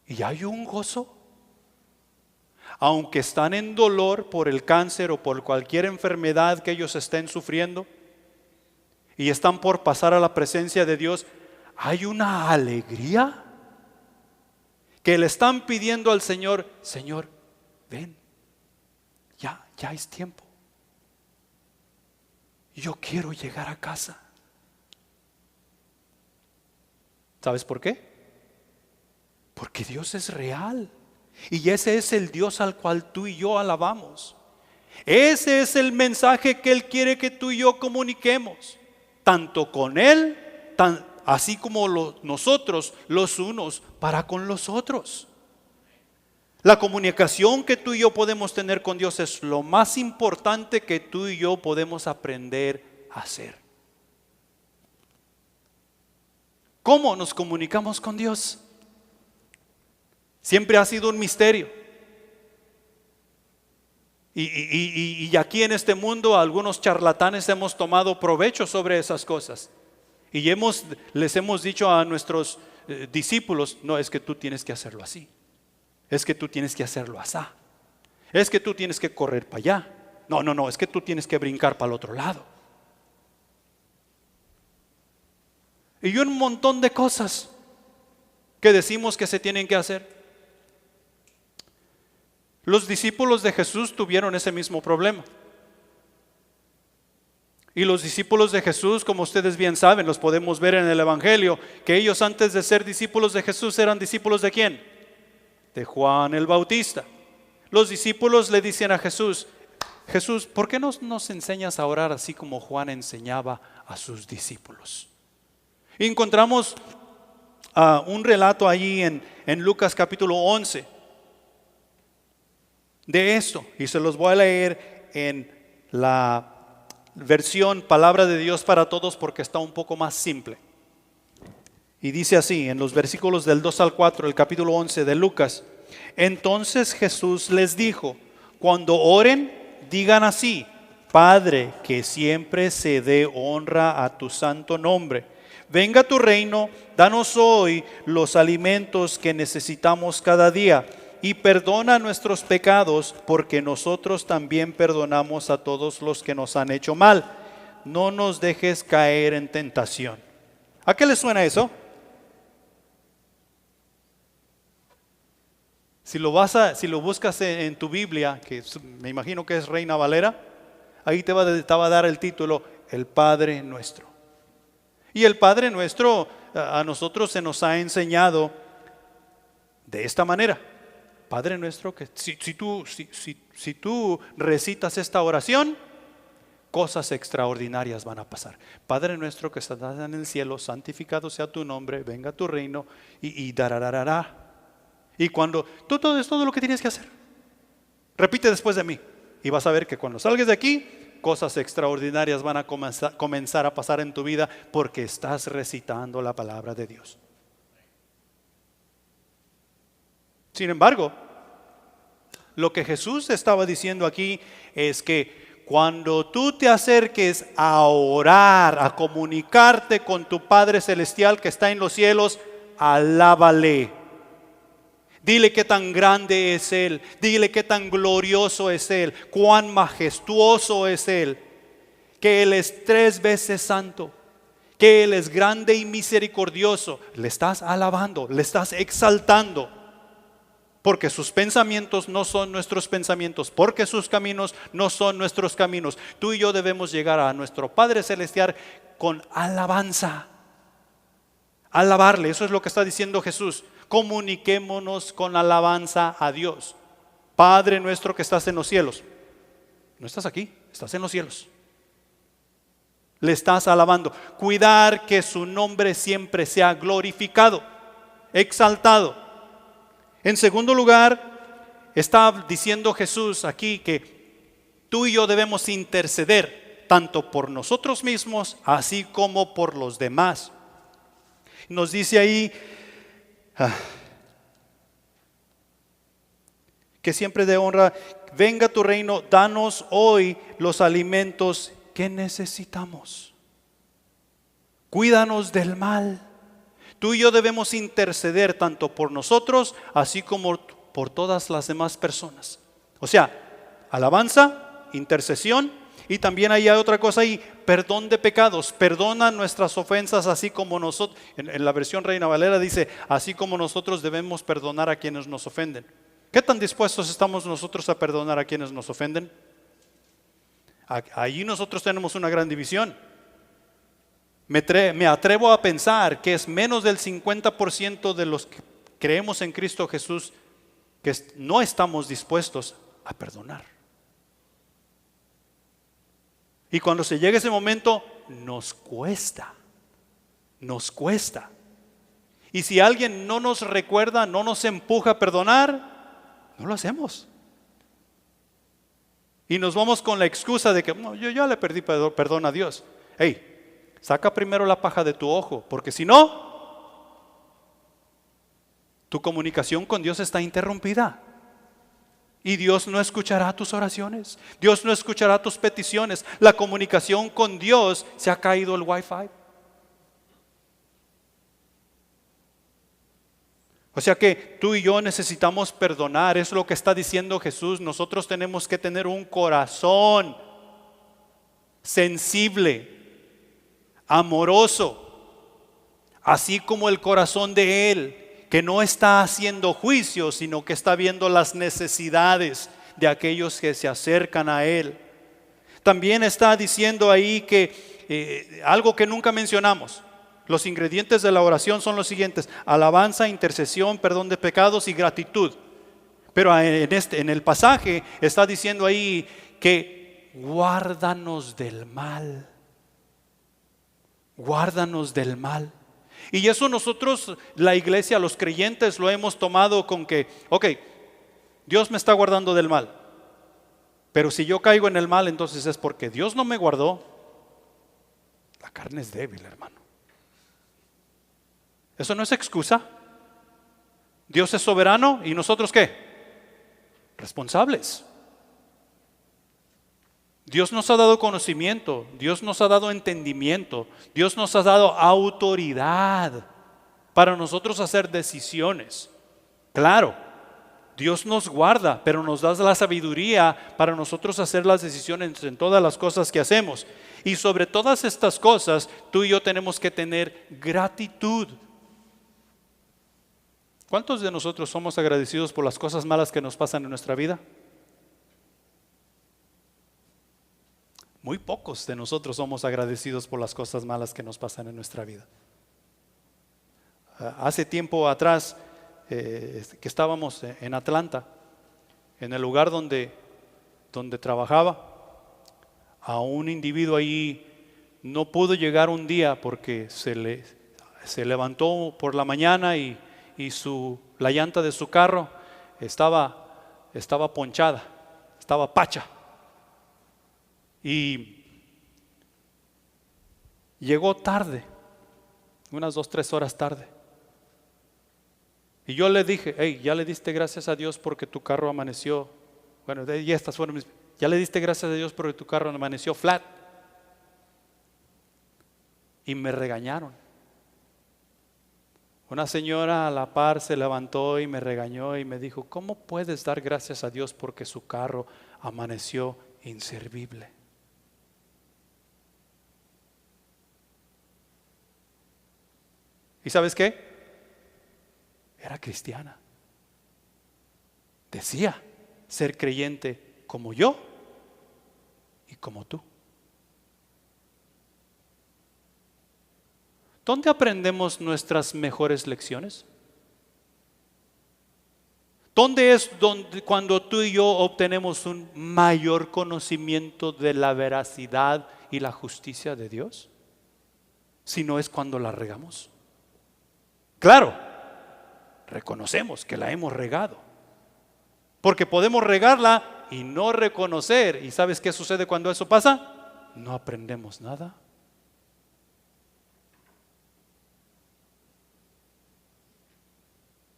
Y hay un gozo. Aunque están en dolor por el cáncer o por cualquier enfermedad que ellos estén sufriendo y están por pasar a la presencia de Dios, hay una alegría que le están pidiendo al Señor: Señor, ven, ya es tiempo. Yo quiero llegar a casa. ¿Sabes por qué? Porque Dios es real. Y ese es el Dios al cual tú y yo alabamos. Ese es el mensaje que Él quiere que tú y yo comuniquemos, tanto con Él, así como nosotros los unos para con los otros. La comunicación que tú y yo podemos tener con Dios es lo más importante que tú y yo podemos aprender a hacer. ¿Cómo nos comunicamos con Dios? Siempre ha sido un misterio. Y aquí en este mundo algunos charlatanes hemos tomado provecho sobre esas cosas. Y les hemos dicho a nuestros discípulos: no, es que tú tienes que hacerlo así. Es que tú tienes que hacerlo así. Es que tú tienes que correr para allá. No, es que tú tienes que brincar para el otro lado. y un montón de cosas que decimos que se tienen que hacer. Los discípulos de Jesús tuvieron ese mismo problema. Y los discípulos de Jesús, como ustedes bien saben, los podemos ver en el Evangelio, que ellos antes de ser discípulos de Jesús eran discípulos ¿de quién? De Juan el Bautista. Los discípulos le dicen a Jesús: Jesús, ¿por qué no nos enseñas a orar así como Juan enseñaba a sus discípulos? Y encontramos un relato allí en Lucas capítulo 11 de esto, y se los voy a leer en la versión Palabra de Dios para Todos, porque está un poco más simple. Y dice así en los versículos del 2 al 4, el capítulo 11 de Lucas: Entonces Jesús les dijo: cuando oren, digan así: Padre, que siempre se dé honra a tu santo nombre. Venga tu reino, danos hoy los alimentos que necesitamos cada día. Y perdona nuestros pecados, porque nosotros también perdonamos a todos los que nos han hecho mal. No nos dejes caer en tentación. ¿A qué le suena eso? Si lo buscas en tu Biblia, que me imagino que es Reina Valera, ahí te va a dar el título: El Padre Nuestro. Y el Padre Nuestro a nosotros se nos ha enseñado de esta manera. Padre Nuestro, que si tú recitas esta oración, cosas extraordinarias van a pasar. Padre Nuestro que estás en el cielo, santificado sea tu nombre, venga tu reino, y darararará. Y cuando todo es todo lo que tienes que hacer. Repite después de mí, y vas a ver que cuando salgas de aquí, cosas extraordinarias van a comenzar a pasar en tu vida, porque estás recitando la palabra de Dios. Sin embargo, lo que Jesús estaba diciendo aquí es que cuando tú te acerques a orar, a comunicarte con tu Padre Celestial que está en los cielos, alábale. Dile qué tan grande es Él, dile qué tan glorioso es Él, cuán majestuoso es Él, que Él es 3 veces santo, que Él es grande y misericordioso. Le estás alabando, le estás exaltando. Porque sus pensamientos no son nuestros pensamientos, porque sus caminos no son nuestros caminos. Tú y yo debemos llegar a nuestro Padre Celestial con alabanza. Alabarle, eso es lo que está diciendo Jesús. Comuniquémonos con alabanza a Dios. Padre nuestro que estás en los cielos. No estás aquí, estás en los cielos. Le estás alabando. Cuidar que su nombre siempre sea glorificado, exaltado. En segundo lugar, está diciendo Jesús aquí que tú y yo debemos interceder tanto por nosotros mismos así como por los demás. Nos dice ahí que siempre de honra: venga tu reino, danos hoy los alimentos que necesitamos. Cuídanos del mal. Tú y yo debemos interceder tanto por nosotros así como por todas las demás personas. O sea, alabanza, intercesión, y también hay otra cosa ahí: perdón de pecados. Perdona nuestras ofensas así como nosotros. En la versión Reina Valera dice: así como nosotros debemos perdonar a quienes nos ofenden. ¿Qué tan dispuestos estamos nosotros a perdonar a quienes nos ofenden? Allí nosotros tenemos una gran división. Me atrevo a pensar que es menos del 50% de los que creemos en Cristo Jesús que no estamos dispuestos a perdonar. Y cuando se llega ese momento, nos cuesta. Y si alguien no nos recuerda, no nos empuja a perdonar, no lo hacemos. Y nos vamos con la excusa de que yo ya le perdí perdón a Dios. Hey, saca primero la paja de tu ojo, porque si no, tu comunicación con Dios está interrumpida. Y Dios no escuchará tus oraciones. Dios no escuchará tus peticiones. La comunicación con Dios se ha caído el Wi-Fi. O sea que tú y yo necesitamos perdonar. Es lo que está diciendo Jesús. Nosotros tenemos que tener un corazón sensible, amoroso, así como el corazón de Él, que no está haciendo juicio, sino que está viendo las necesidades de aquellos que se acercan a Él. También está diciendo ahí que algo que nunca mencionamos. Los ingredientes de la oración son los siguientes: alabanza, intercesión, perdón de pecados y gratitud. Pero en el pasaje está diciendo ahí que guárdanos del mal. Guárdanos del mal. Y eso nosotros, la iglesia, los creyentes, lo hemos tomado con que, ok, Dios me está guardando del mal. Pero si yo caigo en el mal, entonces es porque Dios no me guardó. La carne es débil, hermano. Eso no es excusa. Dios es soberano y nosotros ¿qué? Responsables. Dios nos ha dado conocimiento, Dios nos ha dado entendimiento, Dios nos ha dado autoridad para nosotros hacer decisiones. Claro, Dios nos guarda, pero nos da la sabiduría para nosotros hacer las decisiones en todas las cosas que hacemos. Y sobre todas estas cosas, tú y yo tenemos que tener gratitud. ¿Cuántos de nosotros somos agradecidos por las cosas malas que nos pasan en nuestra vida? Muy pocos de nosotros somos agradecidos por las cosas malas que nos pasan en nuestra vida. Hace tiempo atrás que estábamos en Atlanta, en el lugar donde trabajaba, a un individuo allí no pudo llegar un día porque se levantó por la mañana y la llanta de su carro estaba ponchada, estaba pacha. Y llegó tarde, unas 2-3 horas tarde. Y yo le dije, hey, ¿ya le diste gracias a Dios porque tu carro amaneció? Bueno, ya le diste gracias a Dios porque tu carro amaneció flat. Y me regañaron. Una señora a la par se levantó y me regañó y me dijo, ¿cómo puedes dar gracias a Dios porque su carro amaneció inservible? ¿Y sabes qué? Era cristiana. Decía ser creyente como yo y como tú. ¿Dónde aprendemos nuestras mejores lecciones? ¿Dónde es cuando tú y yo obtenemos un mayor conocimiento de la veracidad y la justicia de Dios? Si no es cuando la regamos. Claro, reconocemos que la hemos regado, porque podemos regarla y no reconocer. ¿Y sabes qué sucede cuando eso pasa? No aprendemos nada.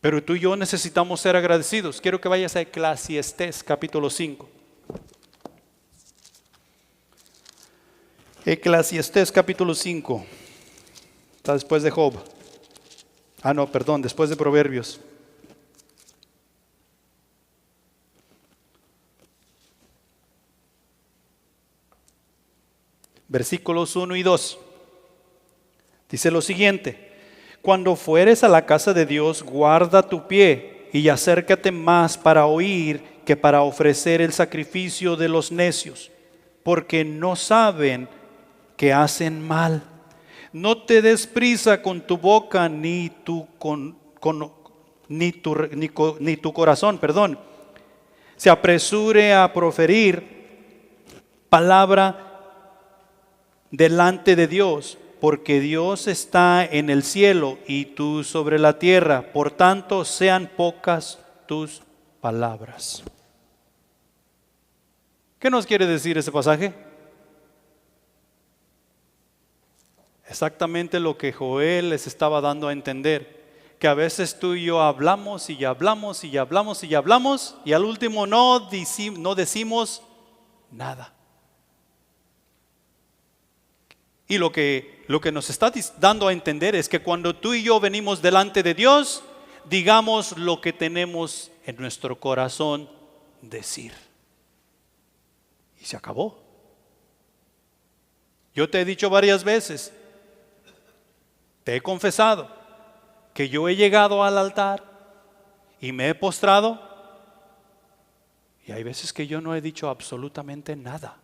Pero tú y yo necesitamos ser agradecidos. Quiero que vayas a Eclesiastés capítulo 5. Eclesiastés capítulo 5. Está después de Job. Después de Proverbios. Versículos 1 y 2. Dice lo siguiente: cuando fueres a la casa de Dios, guarda tu pie y acércate más para oír que para ofrecer el sacrificio de los necios, porque no saben que hacen mal. No te des prisa con tu boca ni tu corazón, se apresure a proferir palabra delante de Dios, porque Dios está en el cielo y tú sobre la tierra. Por tanto, sean pocas tus palabras. ¿Qué nos quiere decir ese pasaje? Exactamente lo que Joel les estaba dando a entender, que a veces tú y yo hablamos y hablamos y hablamos y hablamos y al último no decimos nada. Y lo que nos está dando a entender es que cuando tú y yo venimos delante de Dios, digamos lo que tenemos en nuestro corazón decir. Y se acabó. Yo te he dicho varias veces, te he confesado que yo he llegado al altar y me he postrado, y hay veces que yo no he dicho absolutamente nada.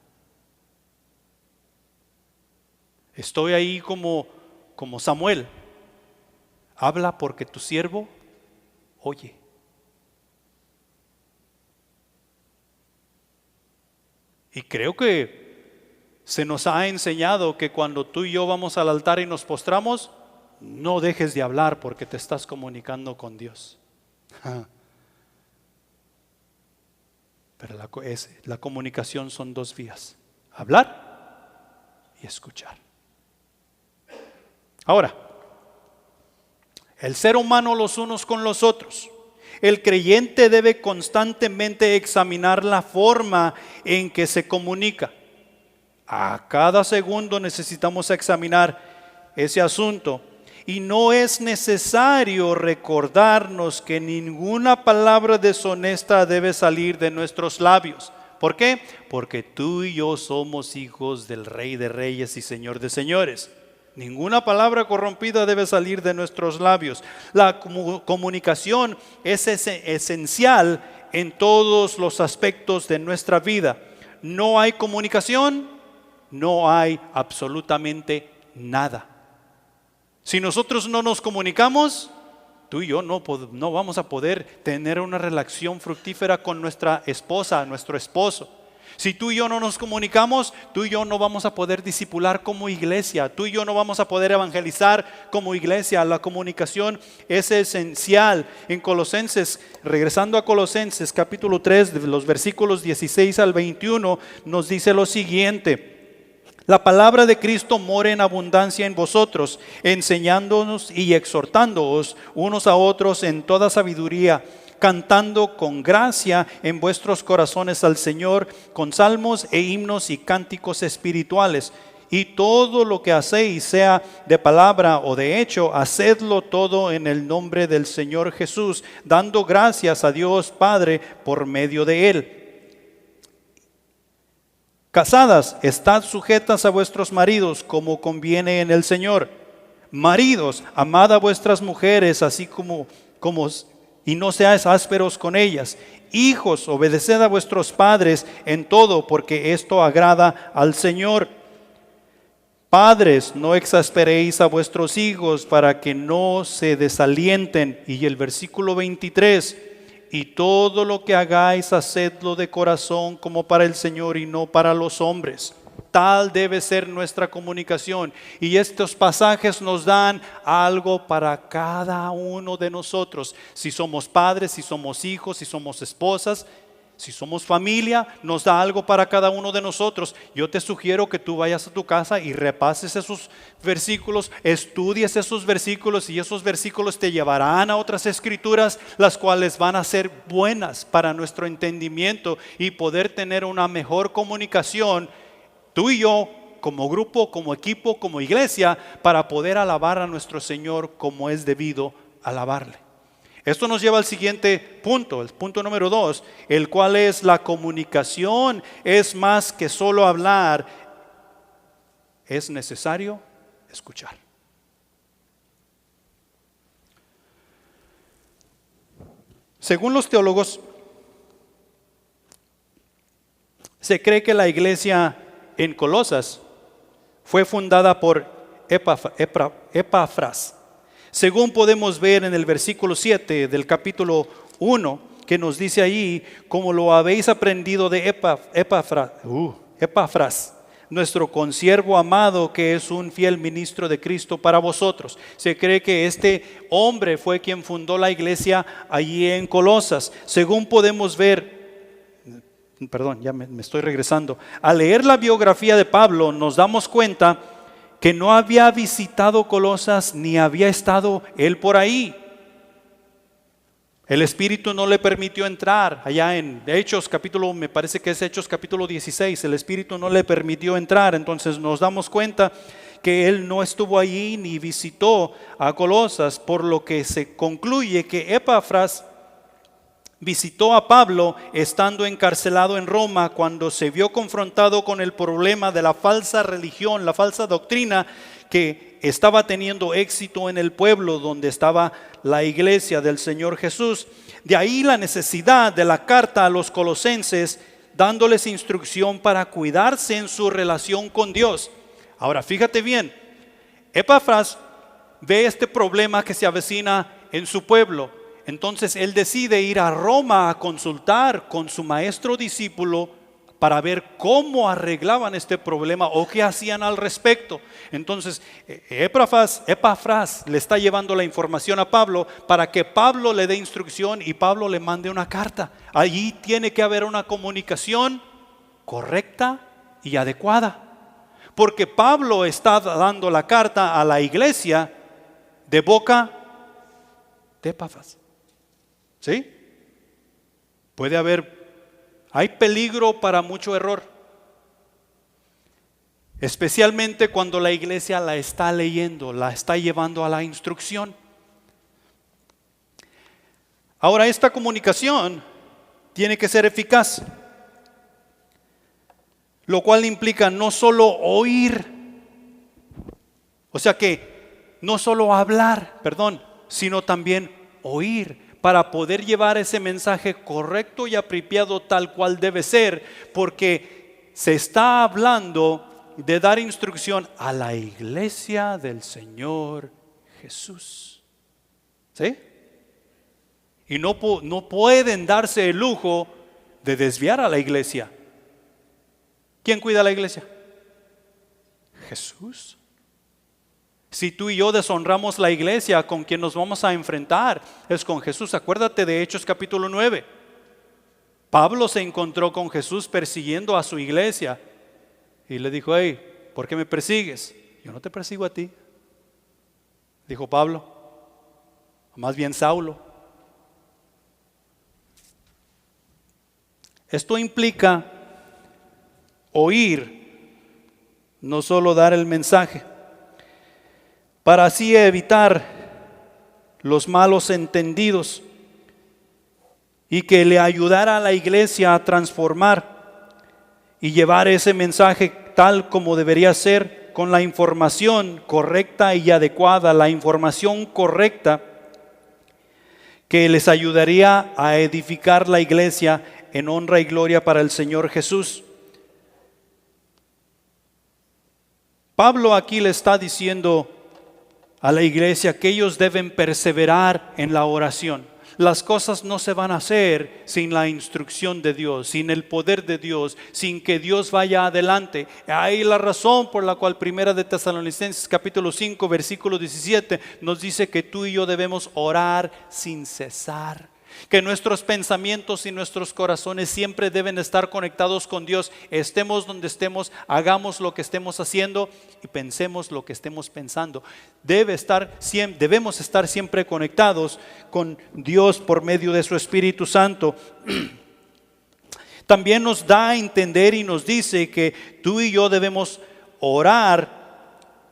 Estoy ahí como Samuel. Habla porque tu siervo oye. Y creo que se nos ha enseñado que cuando tú y yo vamos al altar y nos postramos, no dejes de hablar porque te estás comunicando con Dios. Pero la comunicación son dos vías: hablar y escuchar. Ahora, el ser humano los unos con los otros. El creyente debe constantemente examinar la forma en que se comunica. A cada segundo necesitamos examinar ese asunto. Y no es necesario recordarnos que ninguna palabra deshonesta debe salir de nuestros labios. ¿Por qué? Porque tú y yo somos hijos del Rey de Reyes y Señor de Señores. Ninguna palabra corrompida debe salir de nuestros labios. La comunicación es esencial en todos los aspectos de nuestra vida. No hay comunicación, no hay absolutamente nada. Si nosotros no nos comunicamos, tú y yo no vamos a poder tener una relación fructífera con nuestra esposa, nuestro esposo. Si tú y yo no nos comunicamos, tú y yo no vamos a poder discipular como iglesia. Tú y yo no vamos a poder evangelizar como iglesia. La comunicación es esencial. En Colosenses, regresando a Colosenses capítulo 3, de los versículos 16 al 21, nos dice lo siguiente: la palabra de Cristo mora en abundancia en vosotros, enseñándonos y exhortándoos unos a otros en toda sabiduría, cantando con gracia en vuestros corazones al Señor, con salmos e himnos y cánticos espirituales. Y todo lo que hacéis, sea de palabra o de hecho, hacedlo todo en el nombre del Señor Jesús, dando gracias a Dios Padre por medio de Él. Casadas, estad sujetas a vuestros maridos como conviene en el Señor. Maridos, amad a vuestras mujeres así como y no seáis ásperos con ellas. Hijos, obedeced a vuestros padres en todo, porque esto agrada al Señor. Padres, no exasperéis a vuestros hijos para que no se desalienten. Y el versículo 23: y todo lo que hagáis, hacedlo de corazón como para el Señor y no para los hombres. Tal debe ser nuestra comunicación. Y estos pasajes nos dan algo para cada uno de nosotros. Si somos padres, si somos hijos, si somos esposas, si somos familia, nos da algo para cada uno de nosotros. Yo te sugiero que tú vayas a tu casa y repases esos versículos, estudies esos versículos, y esos versículos te llevarán a otras escrituras, las cuales van a ser buenas para nuestro entendimiento y poder tener una mejor comunicación, tú y yo, como grupo, como equipo, como iglesia, para poder alabar a nuestro Señor como es debido alabarle. Esto nos lleva al siguiente punto, el punto número 2, el cual es: la comunicación es más que solo hablar, es necesario escuchar. Según los teólogos, se cree que la iglesia en Colosas fue fundada por Epafras. Según podemos ver en el versículo 7 del capítulo 1, que nos dice allí: como lo habéis aprendido de Epafras, nuestro consiervo amado, que es un fiel ministro de Cristo para vosotros. Se cree que este hombre fue quien fundó la iglesia allí en Colosas. Según podemos ver, me estoy regresando. Al leer la biografía de Pablo, nos damos cuenta que no había visitado Colosas ni había estado él por ahí. El Espíritu no le permitió entrar. Allá en Hechos capítulo, me parece que es Hechos capítulo 16, el Espíritu no le permitió entrar. Entonces nos damos cuenta que él no estuvo allí ni visitó a Colosas, por lo que se concluye que Epafras visitó a Pablo estando encarcelado en Roma, cuando se vio confrontado con el problema de la falsa religión, la falsa doctrina que estaba teniendo éxito en el pueblo donde estaba la iglesia del Señor Jesús. De ahí la necesidad de la carta a los colosenses, dándoles instrucción para cuidarse en su relación con Dios. Ahora fíjate bien, Epafras ve este problema que se avecina en su pueblo. Entonces él decide ir a Roma a consultar con su maestro discípulo para ver cómo arreglaban este problema o qué hacían al respecto. Entonces Epafras le está llevando la información a Pablo para que Pablo le dé instrucción y Pablo le mande una carta. Allí tiene que haber una comunicación correcta y adecuada, porque Pablo está dando la carta a la iglesia de boca de Epafras. ¿Sí? Hay peligro para mucho error, especialmente cuando la iglesia la está leyendo, la está llevando a la instrucción. Ahora, esta comunicación tiene que ser eficaz, lo cual implica no solo oír, o sea que no solo hablar, sino también oír, para poder llevar ese mensaje correcto y apropiado tal cual debe ser, porque se está hablando de dar instrucción a la iglesia del Señor Jesús. ¿Sí? Y no pueden darse el lujo de desviar a la iglesia. ¿Quién cuida a la iglesia? Jesús. Si tú y yo deshonramos la iglesia, con quien nos vamos a enfrentar es con Jesús. Acuérdate de Hechos capítulo 9. Pablo se encontró con Jesús persiguiendo a su iglesia y le dijo: hey, ¿por qué me persigues? Yo no te persigo a ti, dijo Pablo, más bien Saulo. Esto implica oír, no solo dar el mensaje, para así evitar los malos entendidos y que le ayudara a la iglesia a transformar y llevar ese mensaje tal como debería ser, con la información correcta y adecuada, la información correcta que les ayudaría a edificar la iglesia en honra y gloria para el Señor Jesús. Pablo aquí le está diciendo a la iglesia que ellos deben perseverar en la oración. Las cosas no se van a hacer sin la instrucción de Dios, sin el poder de Dios, sin que Dios vaya adelante. Ahí la razón por la cual Primera de Tesalonicenses capítulo 5 versículo 17 nos dice que tú y yo debemos orar sin cesar. Que nuestros pensamientos y nuestros corazones siempre deben estar conectados con Dios. Estemos donde estemos, hagamos lo que estemos haciendo y pensemos lo que estemos pensando. Debemos estar siempre conectados con Dios por medio de su Espíritu Santo. También nos da a entender y nos dice que tú y yo debemos orar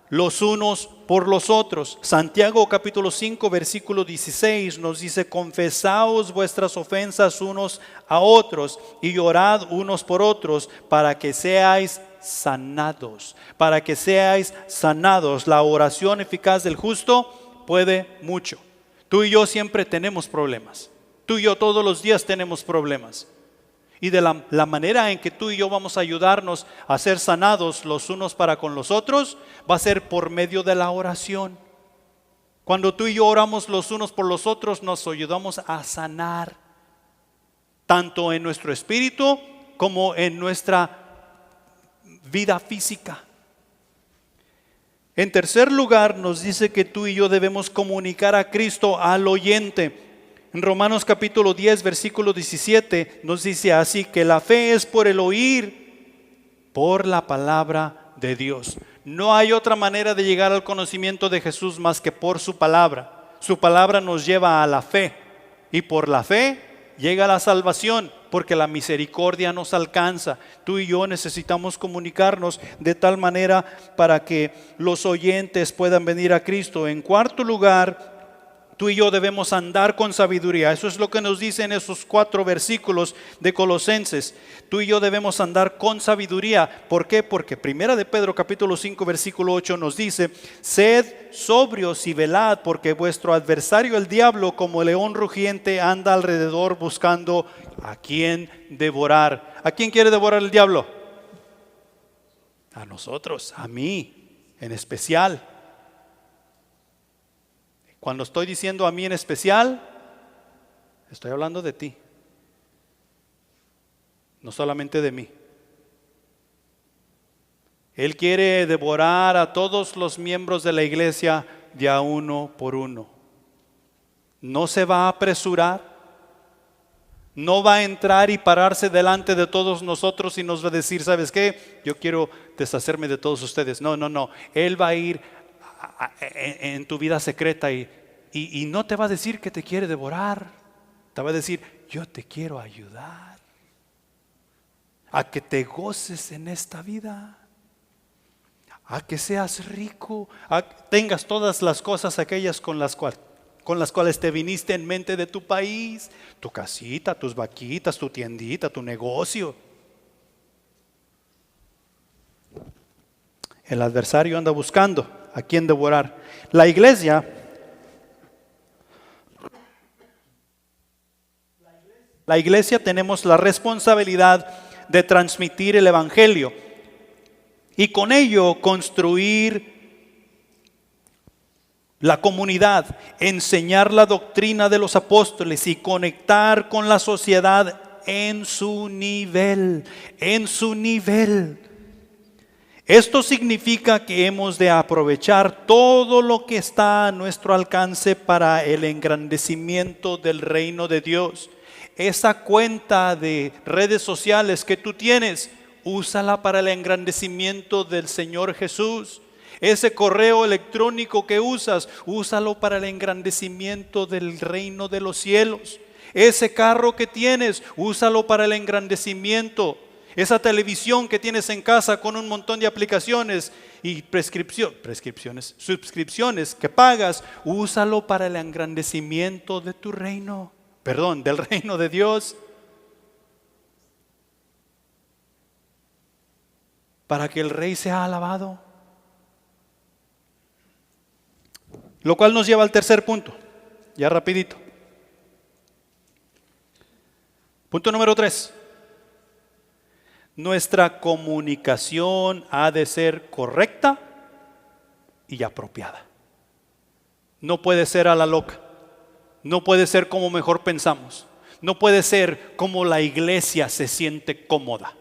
los unos por los otros. Santiago capítulo 5 versículo 16 nos dice: confesaos vuestras ofensas unos a otros y orad unos por otros para que seáis sanados. Para que seáis sanados. La oración eficaz del justo puede mucho. Tú y yo siempre tenemos problemas. Tú y yo todos los días tenemos problemas. Y de la manera en que tú y yo vamos a ayudarnos a ser sanados los unos para con los otros, va a ser por medio de la oración. Cuando tú y yo oramos los unos por los otros, nos ayudamos a sanar, tanto en nuestro espíritu como en nuestra vida física. En tercer lugar, nos dice que tú y yo debemos comunicar a Cristo al oyente. En Romanos capítulo 10 versículo 17 nos dice así: que la fe es por el oír, por la palabra de Dios. No hay otra manera de llegar al conocimiento de Jesús más que por su palabra. Su palabra nos lleva a la fe y por la fe llega la salvación, porque la misericordia nos alcanza. Tú y yo necesitamos comunicarnos de tal manera para que los oyentes puedan venir a Cristo. En cuarto lugar, Tú y yo debemos andar con sabiduría. Eso es lo que nos dice en esos 4 versículos de Colosenses. Tú y yo debemos andar con sabiduría. ¿Por qué? Porque 1 de Pedro capítulo 5 versículo 8 nos dice: sed sobrios y velad, porque vuestro adversario el diablo, como león rugiente, anda alrededor buscando a quien devorar. ¿A quién quiere devorar el diablo? A nosotros, a mí en especial. Cuando estoy diciendo a mí en especial, estoy hablando de ti, no solamente de mí. Él quiere devorar a todos los miembros de la iglesia de a uno por uno. No se va a apresurar, no va a entrar y pararse delante de todos nosotros y nos va a decir: ¿sabes qué? Yo quiero deshacerme de todos ustedes. No. Él va a ir en tu vida secreta y no te va a decir que te quiere devorar. Te va a decir: yo te quiero ayudar a que te goces en esta vida, a que seas rico, a que tengas todas las cosas aquellas con las cuales te viniste en mente de tu país, tu casita, tus vaquitas, tu tiendita, tu negocio. El adversario anda buscando a quién devorar. La iglesia tenemos la responsabilidad de transmitir el evangelio y con ello construir la comunidad, enseñar la doctrina de los apóstoles y conectar con la sociedad en su nivel. Esto significa que hemos de aprovechar todo lo que está a nuestro alcance para el engrandecimiento del reino de Dios. Esa cuenta de redes sociales que tú tienes, úsala para el engrandecimiento del Señor Jesús. Ese correo electrónico que usas, úsalo para el engrandecimiento del reino de los cielos. Ese carro que tienes, úsalo para el engrandecimiento. Esa televisión que tienes en casa con un montón de aplicaciones y suscripciones que pagas, úsalo para el engrandecimiento de tu reino, del reino de Dios. Para que el Rey sea alabado. Lo cual nos lleva al tercer punto, ya rapidito. Punto número 3. Nuestra comunicación ha de ser correcta y apropiada. No puede ser a la loca. No puede ser como mejor pensamos. No puede ser como la iglesia se siente cómoda.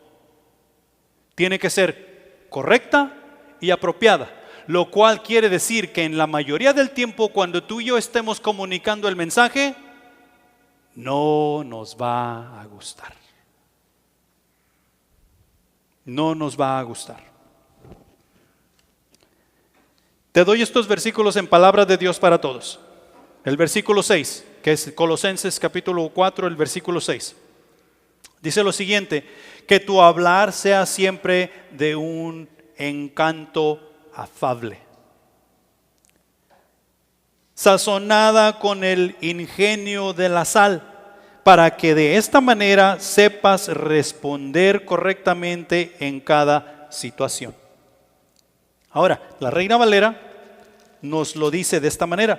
Tiene que ser correcta y apropiada. Lo cual quiere decir que en la mayoría del tiempo, cuando tú y yo estemos comunicando el mensaje, no nos va a gustar. No nos va a gustar. Te doy estos versículos en palabra de Dios para todos. El versículo 6, que es Colosenses capítulo 4, el versículo 6. Dice lo siguiente: que tu hablar sea siempre de un encanto afable, sazonada con el ingenio de la sal, para que de esta manera sepas responder correctamente en cada situación. Ahora, la Reina Valera nos lo dice de esta manera: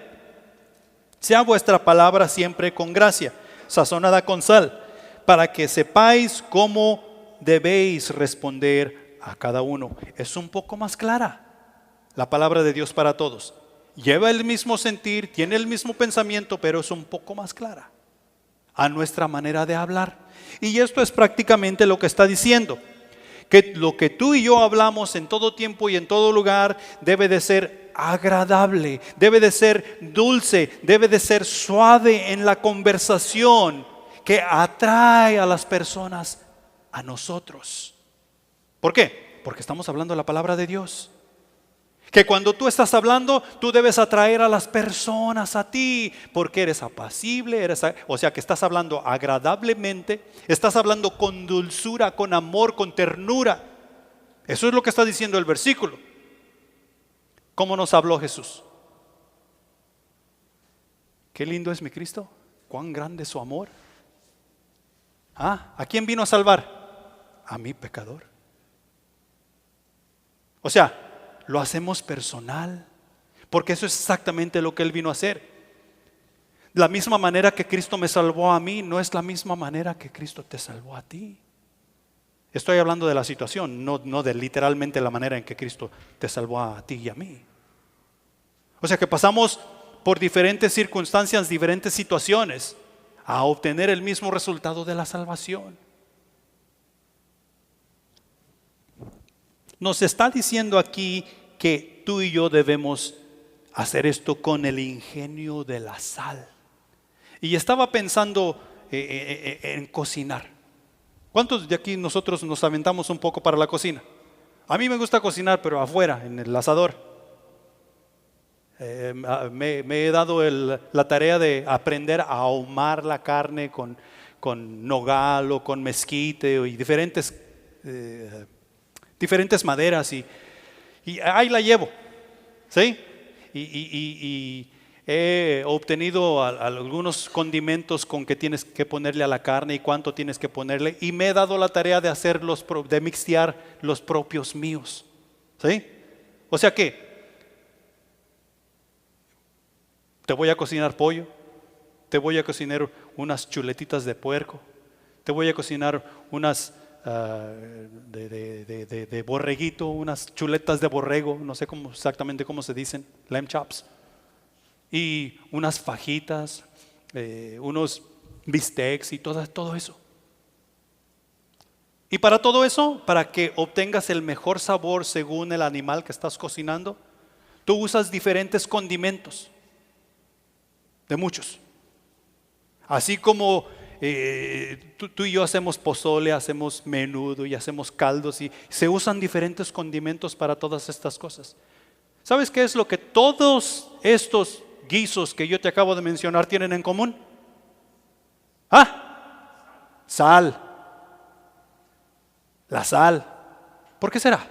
sea vuestra palabra siempre con gracia, sazonada con sal, para que sepáis cómo debéis responder a cada uno. Es un poco más clara la palabra de Dios para todos. Lleva el mismo sentir, tiene el mismo pensamiento, pero es un poco más clara a nuestra manera de hablar. Y esto es prácticamente lo que está diciendo: que lo que tú y yo hablamos en todo tiempo y en todo lugar debe de ser agradable, debe de ser dulce, debe de ser suave en la conversación, que atrae a las personas a nosotros. ¿Por qué? Porque estamos hablando la palabra de Dios. Que cuando tú estás hablando, tú debes atraer a las personas a ti, porque eres apacible, o sea que estás hablando agradablemente, estás hablando con dulzura, con amor, con ternura. Eso es lo que está diciendo el versículo. ¿Cómo nos habló Jesús? qué lindo es mi Cristo, cuán grande es su amor. ¿A quién vino a salvar? A mi pecador. O sea, lo hacemos personal, porque eso es exactamente lo que Él vino a hacer. La misma manera que Cristo me salvó a mí, no es la misma manera que Cristo te salvó a ti. Estoy hablando de la situación, no de literalmente la manera en que Cristo te salvó a ti y a mí. O sea que pasamos por diferentes circunstancias, diferentes situaciones, a obtener el mismo resultado de la salvación. Nos está diciendo aquí que tú y yo debemos hacer esto con el ingenio de la sal. Y estaba pensando en cocinar. ¿Cuántos de aquí nosotros nos aventamos un poco para la cocina? A mí me gusta cocinar, pero afuera, en el asador. Me he dado la tarea de aprender a ahumar la carne con nogal o con mezquite y diferentes maderas, y ahí la llevo, ¿sí? Y he obtenido algunos condimentos con que tienes que ponerle a la carne y cuánto tienes que ponerle, y me he dado la tarea de hacer de mixtear los propios míos, ¿sí? O sea que te voy a cocinar pollo, te voy a cocinar unas chuletitas de puerco, te voy a cocinar unas de borreguito, unas chuletas de borrego, no sé exactamente cómo se dicen, lamb chops, y unas fajitas, unos bistecs y todo eso. Y para todo eso, para que obtengas el mejor sabor según el animal que estás cocinando, tú usas diferentes condimentos, de muchos. Así como tú y yo hacemos pozole, hacemos menudo y hacemos caldos, y se usan diferentes condimentos para todas estas cosas. ¿Sabes qué es lo que todos estos guisos que yo te acabo de mencionar tienen en común? Sal. La sal. ¿Por qué será?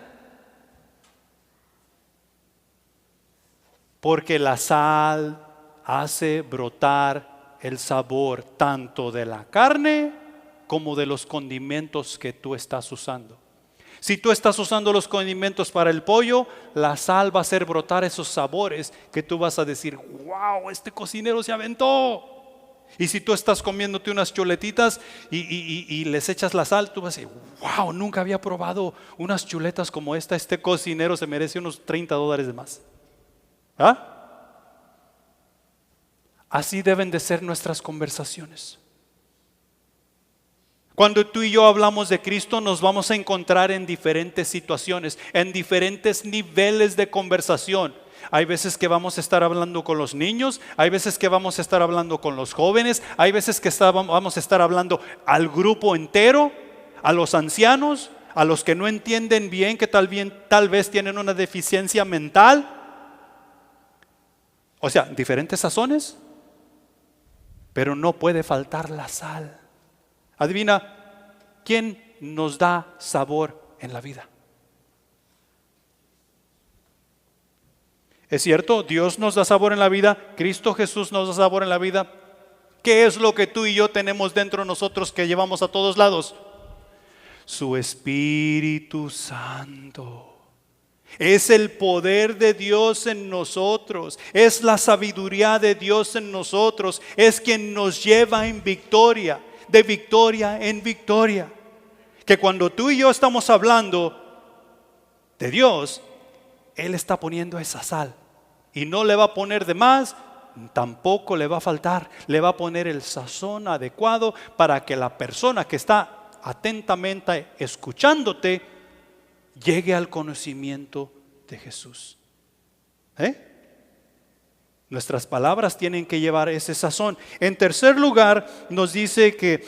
Porque la sal hace brotar el sabor tanto de la carne como de los condimentos que tú estás usando. Si tú estás usando los condimentos para el pollo, la sal va a hacer brotar esos sabores que tú vas a decir: wow, este cocinero se aventó. Y si tú estás comiéndote unas chuletitas y les echas la sal, tú vas a decir: wow, nunca había probado unas chuletas como esta. Este cocinero se merece unos $30 de más. Así deben de ser nuestras conversaciones. Cuando tú y yo hablamos de Cristo, nos vamos a encontrar en diferentes situaciones, en diferentes niveles de conversación. Hay veces que vamos a estar hablando con los niños, hay veces que vamos a estar hablando con los jóvenes, hay veces que vamos a estar hablando al grupo entero, a los ancianos, a los que no entienden bien, que tal vez tienen una deficiencia mental. O sea, diferentes sazones, pero no puede faltar la sal. Adivina, ¿quién nos da sabor en la vida? Es cierto, Dios nos da sabor en la vida, Cristo Jesús nos da sabor en la vida. ¿Qué es lo que tú y yo tenemos dentro de nosotros que llevamos a todos lados? Su Espíritu Santo. Es el poder de Dios en nosotros, es la sabiduría de Dios en nosotros, es quien nos lleva en victoria, de victoria en victoria. Que cuando tú y yo estamos hablando de Dios, Él está poniendo esa sal y no le va a poner de más, tampoco le va a faltar, le va a poner el sazón adecuado para que la persona que está atentamente escuchándote llegue al conocimiento de Jesús. Nuestras palabras tienen que llevar ese sazón. En tercer lugar, nos dice que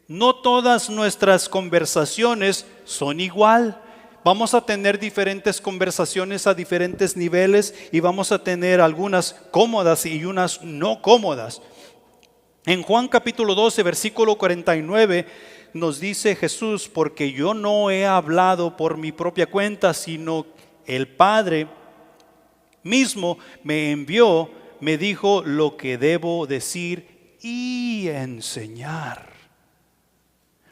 no todas nuestras conversaciones son igual. Vamos a tener diferentes conversaciones a diferentes niveles, y vamos a tener algunas cómodas y unas no cómodas. En Juan capítulo 12, versículo 49, nos dice Jesús: porque yo no he hablado por mi propia cuenta, sino el Padre mismo me envió me dijo lo que debo decir y enseñar.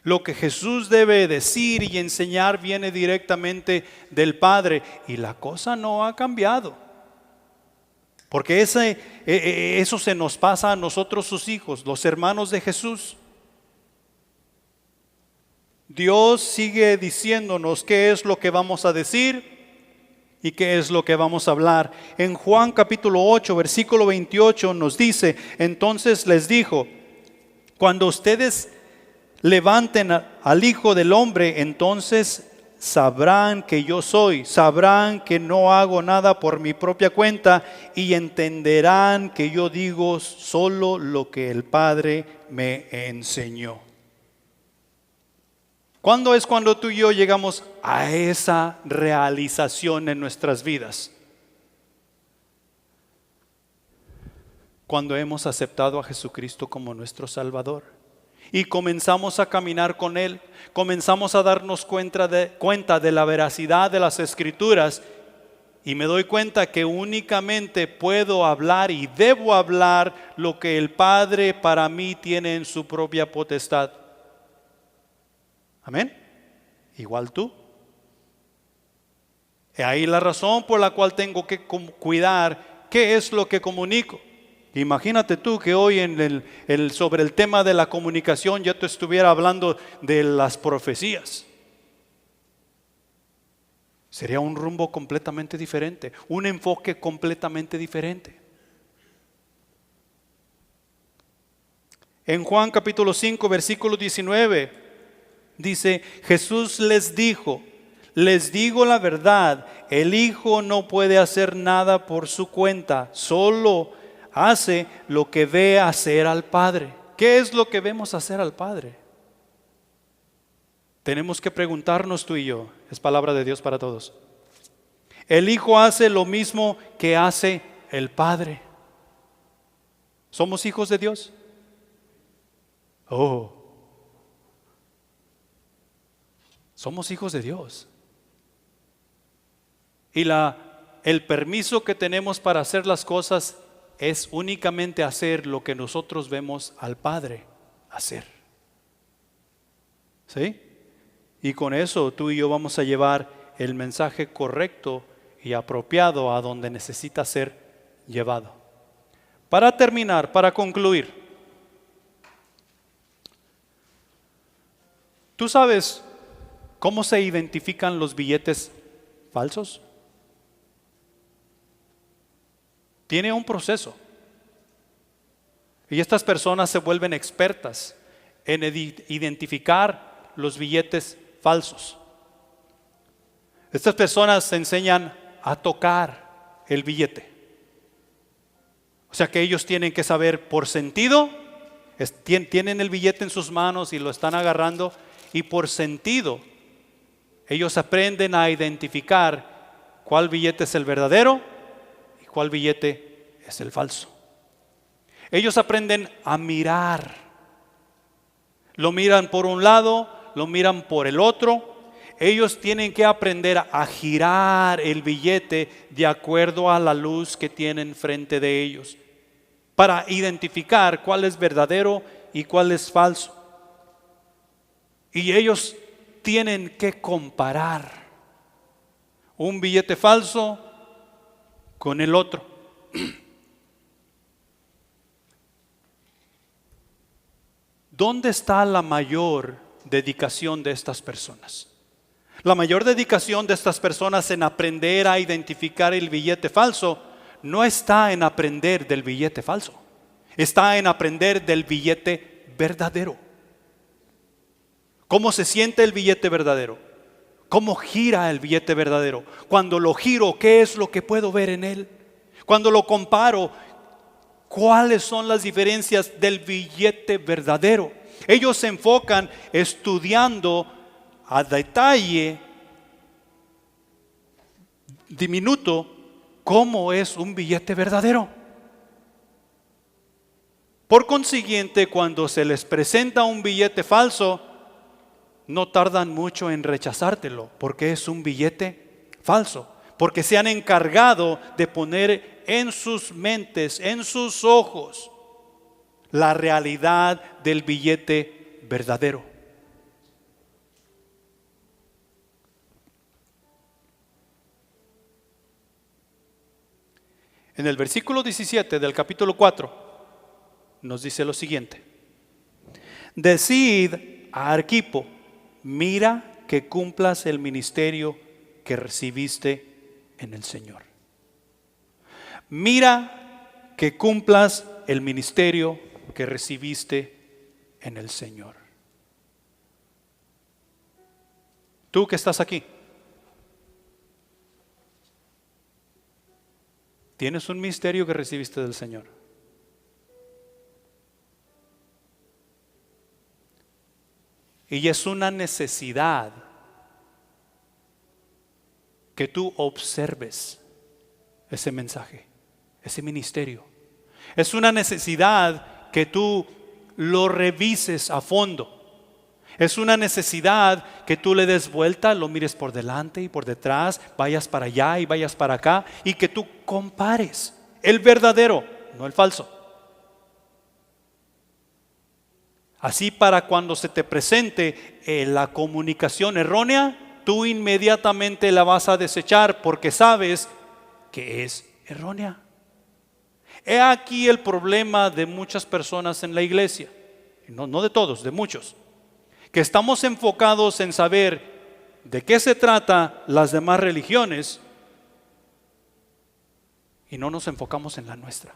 Lo que Jesús debe decir y enseñar viene directamente del Padre, y la cosa no ha cambiado. Porque eso se nos pasa a nosotros, sus hijos, los hermanos de Jesús. Dios sigue diciéndonos qué es lo que vamos a decir y qué es lo que vamos a hablar. En Juan capítulo 8, versículo 28 nos dice: entonces les dijo, cuando ustedes levanten al Hijo del Hombre, entonces sabrán que yo soy, sabrán que no hago nada por mi propia cuenta, y entenderán que yo digo solo lo que el Padre me enseñó. ¿Cuándo es cuando tú y yo llegamos a esa realización en nuestras vidas? Cuando hemos aceptado a Jesucristo como nuestro Salvador y comenzamos a caminar con Él, comenzamos a darnos cuenta de la veracidad de las Escrituras, y me doy cuenta que únicamente puedo hablar y debo hablar lo que el Padre para mí tiene en su propia potestad. Amén. Igual tú. Y ahí la razón por la cual tengo que cuidar qué es lo que comunico. Imagínate tú que hoy sobre el tema de la comunicación yo te estuviera hablando de las profecías. Sería un rumbo completamente diferente, un enfoque completamente diferente. En Juan capítulo 5, versículo 19, dice: Jesús les dijo, les digo la verdad, el Hijo no puede hacer nada por su cuenta, solo hace lo que ve hacer al Padre. ¿Qué es lo que vemos hacer al Padre? Tenemos que preguntarnos tú y yo. Es palabra de Dios para todos. El Hijo hace lo mismo que hace el Padre. ¿Somos hijos de Dios? Oh, somos hijos de Dios. Y el permiso que tenemos para hacer las cosas es únicamente hacer lo que nosotros vemos al Padre hacer. ¿Sí? Y con eso tú y yo vamos a llevar el mensaje correcto y apropiado a donde necesita ser llevado. Para terminar, para concluir, ¿tú sabes cómo se identifican los billetes falsos? Tiene un proceso. Y estas personas se vuelven expertas en identificar los billetes falsos. Estas personas se enseñan a tocar el billete. O sea que ellos tienen que saber por sentido, tienen el billete en sus manos y lo están agarrando, y por sentido ellos aprenden a identificar cuál billete es el verdadero y cuál billete es el falso. Ellos aprenden a mirar. Lo miran por un lado, lo miran por el otro. Ellos tienen que aprender a girar el billete de acuerdo a la luz que tienen frente de ellos, para identificar cuál es verdadero y cuál es falso. Y ellos tienen que comparar un billete falso con el otro. ¿Dónde está la mayor dedicación de estas personas? La mayor dedicación de estas personas en aprender a identificar el billete falso no está en aprender del billete falso, está en aprender del billete verdadero. ¿Cómo se siente el billete verdadero? ¿Cómo gira el billete verdadero? Cuando lo giro, ¿qué es lo que puedo ver en él? Cuando lo comparo, ¿cuáles son las diferencias del billete verdadero? Ellos se enfocan estudiando a detalle diminuto cómo es un billete verdadero. Por consiguiente, cuando se les presenta un billete falso, no tardan mucho en rechazártelo, porque es un billete falso, porque se han encargado de poner en sus mentes, en sus ojos, la realidad del billete verdadero. En el versículo 17 del capítulo 4 nos dice lo siguiente: decid a Arquipo, mira que cumplas el ministerio que recibiste en el Señor. Mira que cumplas el ministerio que recibiste en el Señor. Tú que estás aquí, tienes un ministerio que recibiste del Señor. Y es una necesidad que tú observes ese mensaje, ese ministerio. Es una necesidad que tú lo revises a fondo. Es una necesidad que tú le des vuelta, lo mires por delante y por detrás, vayas para allá y vayas para acá, y que tú compares el verdadero, no el falso. Así, para cuando se te presente la comunicación errónea, tú inmediatamente la vas a desechar porque sabes que es errónea. He aquí el problema de muchas personas en la iglesia, no de todos, de muchos, que estamos enfocados en saber de qué se trata las demás religiones y no nos enfocamos en la nuestra.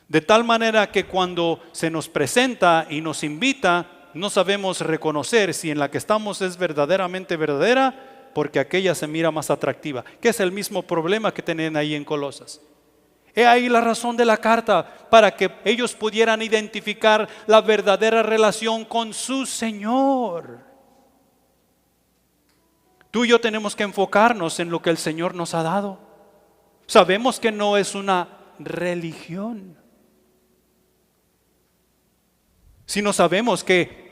De tal manera que cuando se nos presenta y nos invita, no sabemos reconocer si en la que estamos es verdaderamente verdadera, porque aquella se mira más atractiva, que es el mismo problema que tienen ahí en Colosas. He ahí la razón de la carta, para que ellos pudieran identificar la verdadera relación con su Señor. Tú y yo tenemos que enfocarnos en lo que el Señor nos ha dado. Sabemos que no es una religión, sino sabemos que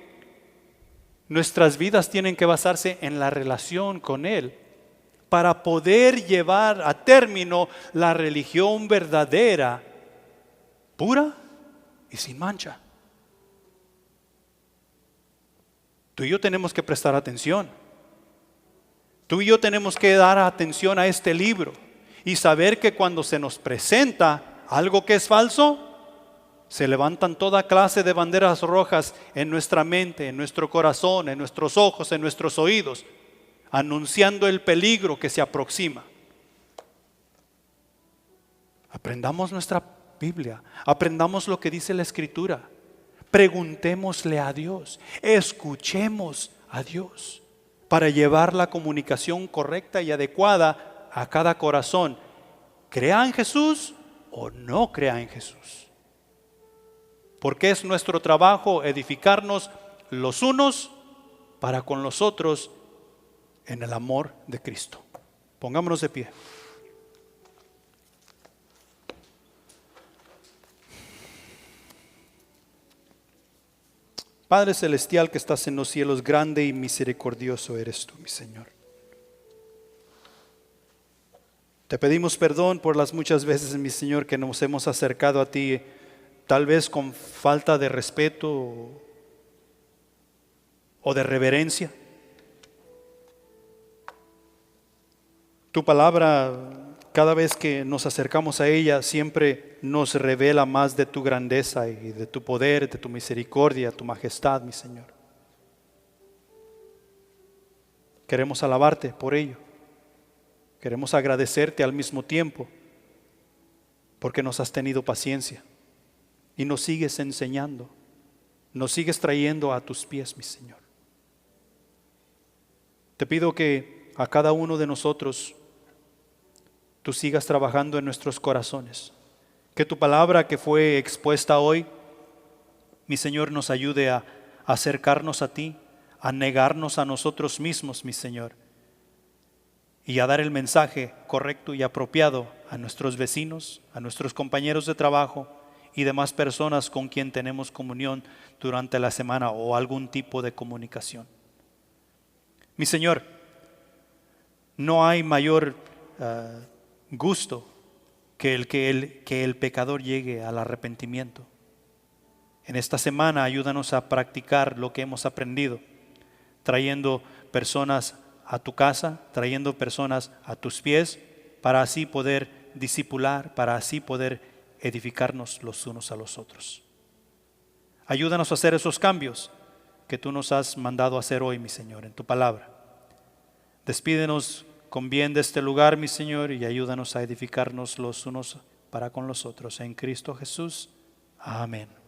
nuestras vidas tienen que basarse en la relación con Él, para poder llevar a término la religión verdadera, pura y sin mancha. Tú y yo tenemos que prestar atención. Tú y yo tenemos que dar atención a este libro y saber que cuando se nos presenta algo que es falso, se levantan toda clase de banderas rojas en nuestra mente, en nuestro corazón, en nuestros ojos, en nuestros oídos, anunciando el peligro que se aproxima. Aprendamos nuestra Biblia, aprendamos lo que dice la Escritura, preguntémosle a Dios, escuchemos a Dios para llevar la comunicación correcta y adecuada a cada corazón, crea en Jesús o no crea en Jesús. Porque es nuestro trabajo edificarnos los unos para con los otros en el amor de Cristo. Pongámonos de pie. Padre celestial que estás en los cielos, grande y misericordioso eres tú, mi Señor. Te pedimos perdón por las muchas veces, mi Señor, que nos hemos acercado a ti, tal vez con falta de respeto o de reverencia. Tu palabra, cada vez que nos acercamos a ella, siempre nos revela más de tu grandeza y de tu poder, de tu misericordia, tu majestad, mi Señor. Queremos alabarte por ello. Queremos agradecerte al mismo tiempo, porque nos has tenido paciencia y nos sigues enseñando, nos sigues trayendo a tus pies, mi Señor. Te pido que a cada uno de nosotros tú sigas trabajando en nuestros corazones. Que tu palabra que fue expuesta hoy, mi Señor, nos ayude a acercarnos a ti, a negarnos a nosotros mismos, mi Señor, y a dar el mensaje correcto y apropiado a nuestros vecinos, a nuestros compañeros de trabajo y demás personas con quien tenemos comunión durante la semana o algún tipo de comunicación. Mi Señor, no hay mayor gusto que el pecador llegue al arrepentimiento. En esta semana ayúdanos a practicar lo que hemos aprendido, trayendo personas a tu casa, trayendo personas a tus pies, para así poder discipular, para así poder edificarnos los unos a los otros. Ayúdanos a hacer esos cambios que tú nos has mandado hacer hoy, mi Señor, en tu palabra. Despídenos con bien de este lugar, mi Señor, y ayúdanos a edificarnos los unos para con los otros. En Cristo Jesús. Amén.